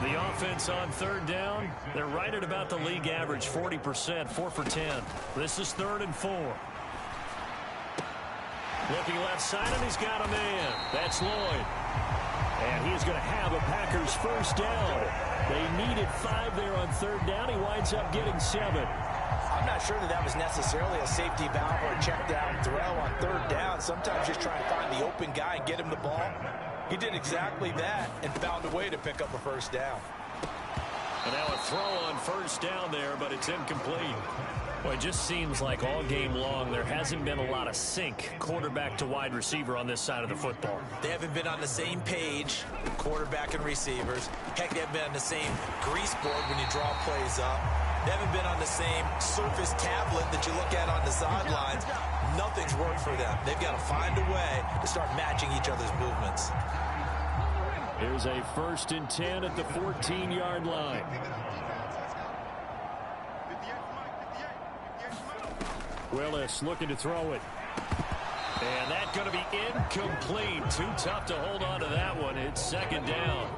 The offense on 3rd down, they're right at about the league average, 40%, 4 for 10. This is 3rd and 4. Looking left side, and he's got a man. That's Lloyd. And he is going to have a Packers 1st down. They needed 5 there on 3rd down. He winds up getting 7. I'm not sure that was necessarily a safety valve or a check down throw on 3rd down. Sometimes just try and find the open guy and get him the ball. He did exactly that and found a way to pick up a 1st down. And now a throw on 1st down there, but it's incomplete. Well, it just seems like all game long there hasn't been a lot of sync quarterback to wide receiver on this side of the football. They haven't been on the same page, quarterback and receivers. Heck, they haven't been on the same grease board when you draw plays up. They haven't been on the same surface tablet that you look at on the sidelines. Nothing's worked for them. They've got to find a way to start matching each other's movements. Here's a 1st and 10 at the 14-yard line. Willis looking to throw it. And that's going to be incomplete. Too tough to hold on to that one. It's second down.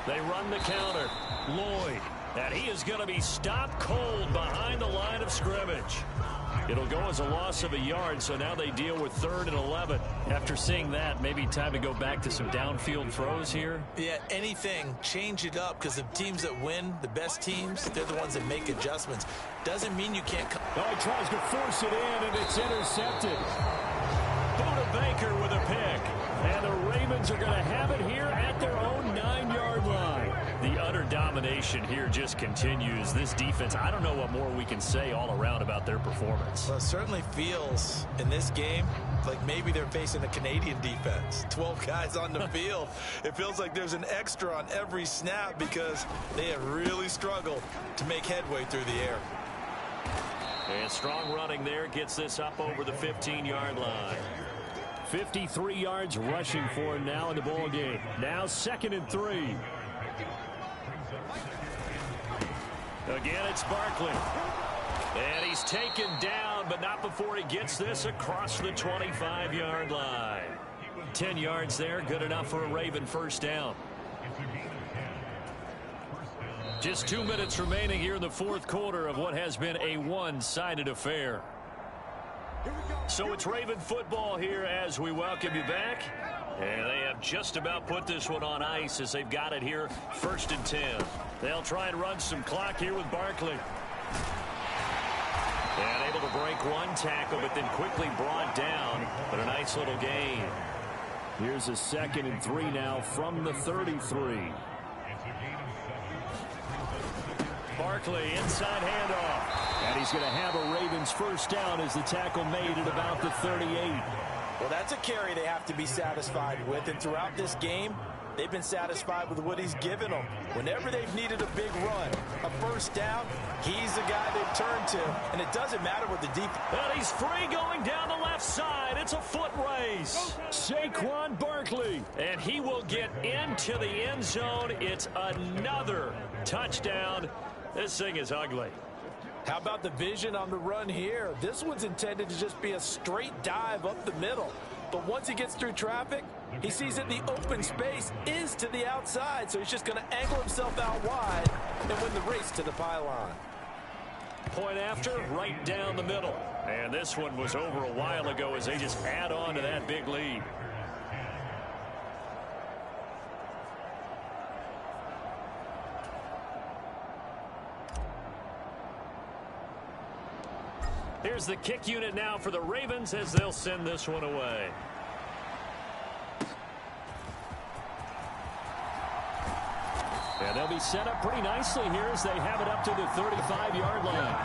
They run the counter. Lloyd. And he is going to be stopped cold behind the line of scrimmage. It'll go as a loss of a yard, so now they deal with 3rd and 11. After seeing that, maybe time to go back to some downfield throws here. Yeah, anything. Change it up, because the teams that win, the best teams, they're the ones that make adjustments. Doesn't mean you can't come. Oh, he tries to force it in, and it's intercepted. Buda Baker with a pick. And the Ravens are going to have it here at their own 9-yard line. The utter domination here just continues. This defense, I don't know what more we can say all around about their performance. Well, it certainly feels in this game like maybe they're facing a Canadian defense. 12 guys on the field. It feels like there's an extra on every snap because they have really struggled to make headway through the air. And strong running there gets this up over the 15-yard line. 53 yards rushing for him now in the ball game. Now 2nd and 3. Again, it's Barkley. And he's taken down, but not before he gets this across the 25-yard line. 10 yards there, good enough for a Raven first down. Just 2 minutes remaining here in the 4th quarter of what has been a one-sided affair. So it's Raven football here as we welcome you back. And they have just about put this one on ice as they've got it here 1st and 10. They'll try and run some clock here with Barkley. And able to break one tackle, but then quickly brought down. But a nice little gain. Here's a 2nd and 3 now from the 33. Barkley inside handoff. And he's going to have a Ravens first down as the tackle made at about the 38. Well, that's a carry they have to be satisfied with. And throughout this game, they've been satisfied with what he's given them. Whenever they've needed a big run, a first down, he's the guy they've turned to. And it doesn't matter what the defense. And he's free going down the left side. It's a foot race. Saquon Barkley. And he will get into the end zone. It's another touchdown. This thing is ugly. How about the vision on the run here? This one's intended to just be a straight dive up the middle. But once he gets through traffic, he sees that the open space is to the outside. So he's just going to angle himself out wide and win the race to the pylon. Point after, right down the middle. And this one was over a while ago as they just add on to that big lead. Here's the kick unit now for the Ravens as they'll send this one away. And they'll be set up pretty nicely here as they have it up to the 35-yard line.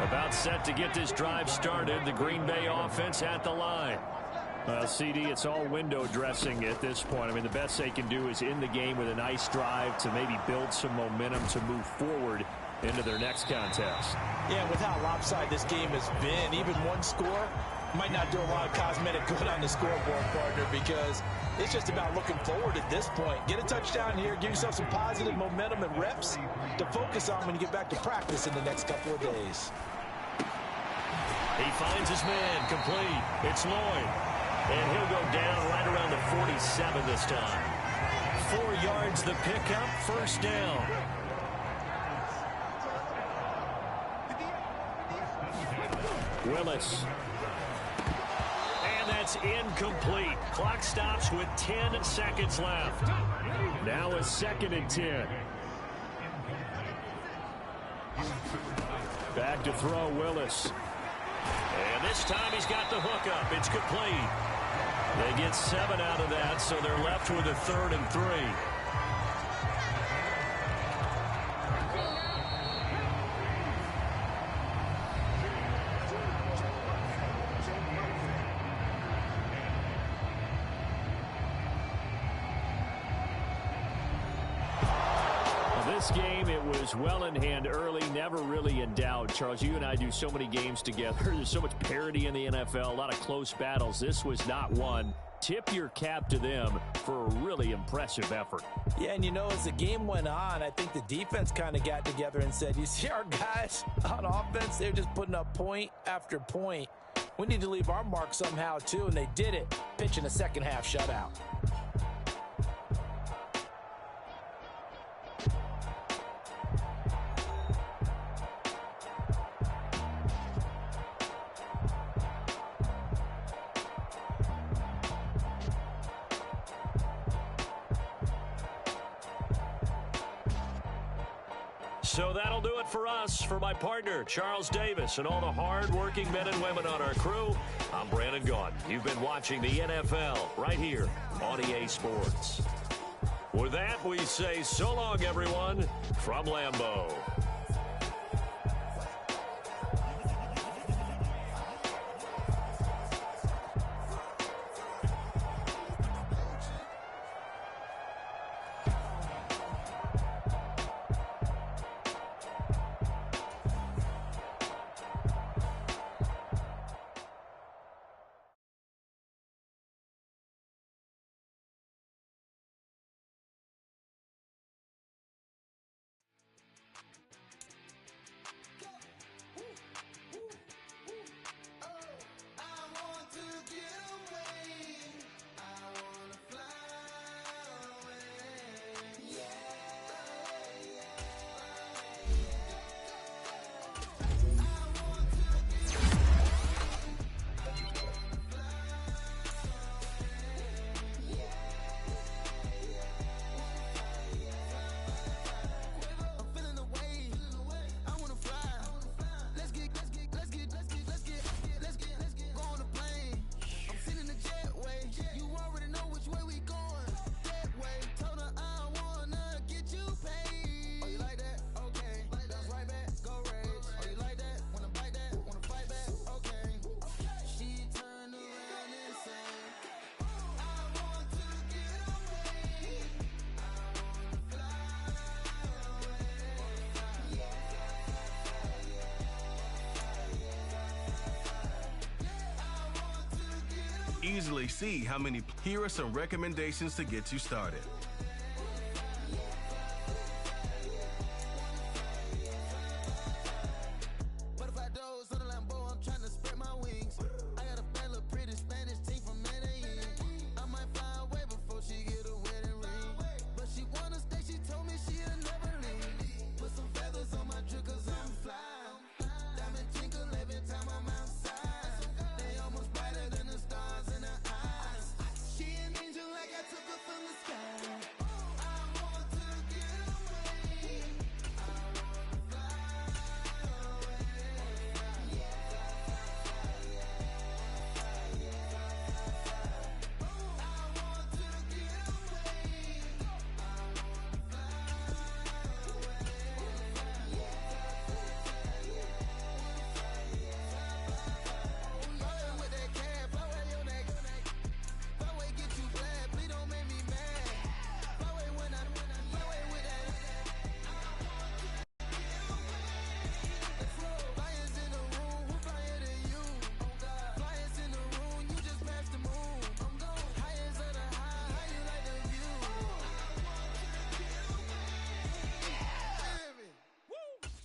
About set to get this drive started. The Green Bay offense at the line. Well, CD, it's all window dressing at this point. I mean, the best they can do is in the game with a nice drive to maybe build some momentum to move forward into their next contest. Yeah, with how lopsided this game has been, even one score might not do a lot of cosmetic good on the scoreboard, partner, because it's just about looking forward at this point. Get a touchdown here, give yourself some positive momentum and reps to focus on when you get back to practice in the next couple of days. He finds his man complete. It's Lloyd. And he'll go down right around the 47 this time. 4 yards the pickup, first down. Willis. And that's incomplete. Clock stops with 10 seconds left. Now a 2nd and 10. Back to throw, Willis. And this time he's got the hook up. It's complete. They get 7 out of that, so they're left with a 3rd and 3. This game, it was well in hand early, never really in doubt. Charles, you and I do so many games together. There's so much parity in the NFL, a lot of close battles. This was not one. Tip your cap to them for a really really impressive effort. Yeah, and as the game went on, I think the defense kind of got together and said, you see our guys on offense, they're just putting up point after point. We need to leave our mark somehow, too, and they did it, pitching a second-half shutout. So that'll do it for us. For my partner, Charles Davis, and all the hard-working men and women on our crew, I'm Brandon Gaudin. You've been watching the NFL right here on EA Sports. With that, we say so long, everyone, from Lambeau. Easily see how many. Here are some recommendations to get you started.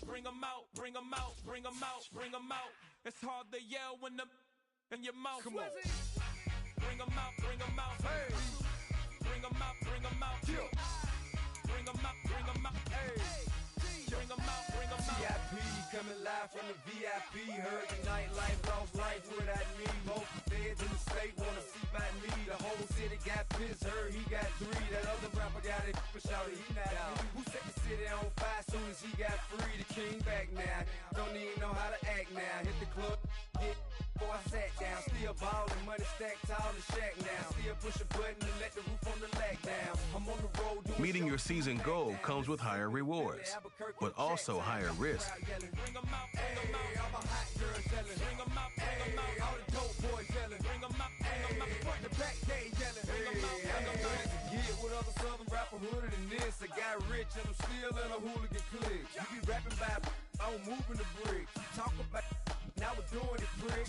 Bring 'em out, bring 'em out, bring 'em out. It's hard to yell when the in your mouth. Come on. Bring 'em out, bring 'em out. Hey. Bring 'em out, bring 'em out. Yeah. Bring 'em out, bring 'em out. Hey. Bring 'em out, bring 'em out. VIP coming live from the VIP. Heard the nightlife, lost life without me. Most feds in the state wanna see by me. The whole city got pissed, heard he got 3. That other rapper got it, but shouted he not out. Who set the city on fire soon as he got free? The king back now, don't even know how to act now. Hit the club, hit before I sat down. Still ballin', money stacked tall in shack now. Still push a button and let the roof on the lag down. I'm on the road doing. Meeting your season goal comes with higher rewards, but also higher risk. Bring 'em out, bring 'em out. I'm a hot girl yelling. Bring 'em out, bring 'em out. All the dope boys yelling. Bring 'em out, bring 'em out. Front the back gate yelling. Bring 'em out, bring 'em out. Get with other southern rapper hooded than this. I got rich and I'm still in a hooligan clique. You be rapping by, I'm moving the bricks. Talk about, now I was doing it quick.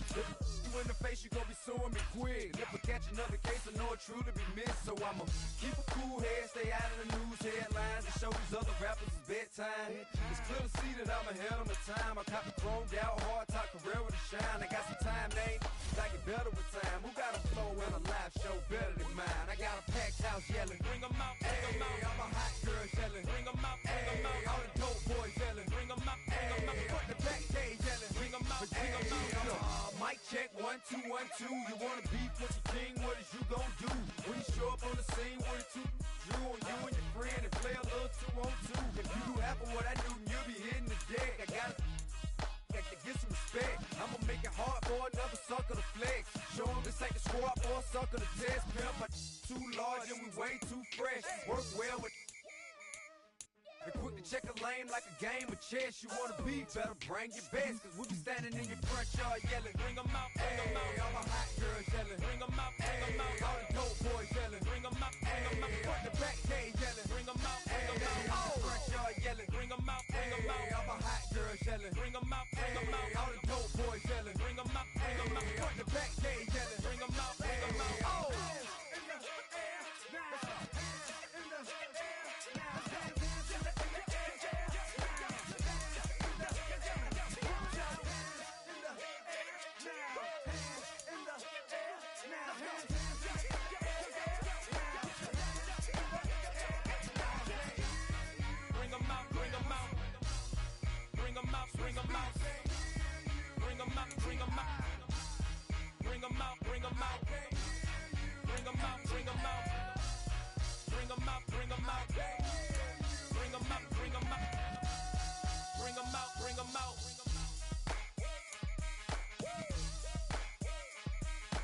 You in the face, you gon' be suing me quick. If I catch another case, I know it truly be missed. So I'ma keep a cool head, stay out of the news headlines, and show these other rappers it's bedtime. It's clear to see that I'm ahead of my time. I cop the chromed out, hard top career with a shine. I got some time, name, like it better with time. Who got a flow and a live show better than mine? I got a packed house yelling, bring 'em out, bring 'em out. I'm a hot girl yelling, bring 'em out, bring 'em out. All the dope boys yelling, bring 'em out, bring 'em out. Put the back cage yelling, bring 'em out, bring 'em out. Mic check, 1, 2, 1, 2. You wanna beef with your king? What is you gon' do? When you show up on the scene with a two drew on you and your friend and play a little 2-on-2. If you do half of what I do, you'll be hitting the deck. I got to get some respect. I'ma make it hard for another sucker to flex. Show 'em this ain't the squad or a sucker to test. Pimp, but too large and we way too fresh. Work well with. And quick to check a lane like a game of chess. You wanna be better, bring your best. Cause we be standing in your front yard yelling, bring 'em out, bring 'em out. All my hot girls yelling, bring 'em out, bring 'em out. All the dope boys yelling, bring 'em out, bring 'em out. Put the back cage yelling, bring 'em out, bring 'em out. All the front yard yelling, bring 'em out, bring 'em out. All my hot girls yelling, bring 'em out, bring 'em out. All the dope boys yelling, bring 'em out, bring 'em out. Put the back cage yelling, bring 'em out, bring 'em out. Oh! Bring 'em out, bring 'em out, bring 'em out, bring 'em out, bring 'em out, bring 'em out, bring 'em out, bring 'em out, bring 'em out, bring 'em out, bring 'em out, bring 'em out, bring 'em out.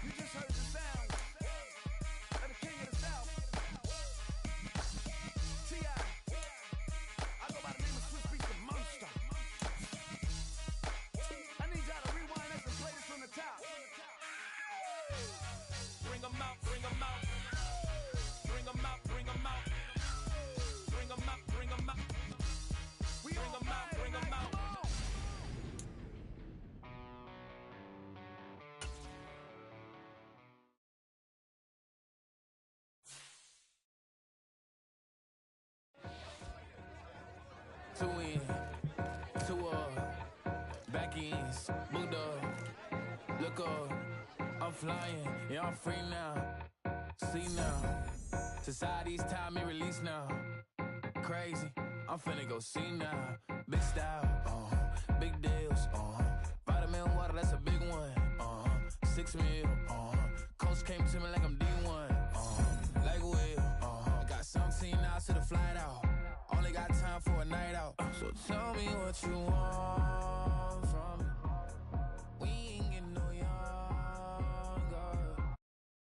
You just heard the sound of the king of the South, T.I. I go by the name of Swiss Beats the Monster. Bring 'em out, bring 'em out, bring 'em out, bring 'em out, bring 'em out, bring 'em out, bring 'em out, bring 'em out. Two in, two back ends, booked up, look up, I'm flying, yeah I'm free now, see now, society's time me release now, crazy, I'm finna go see now, big style, big deals, vitamin water, that's a big one, 6 mil, coach came to me like I'm D1, like Will, I got 17 hours to the flight out, only got time for a night out, so tell me what you want.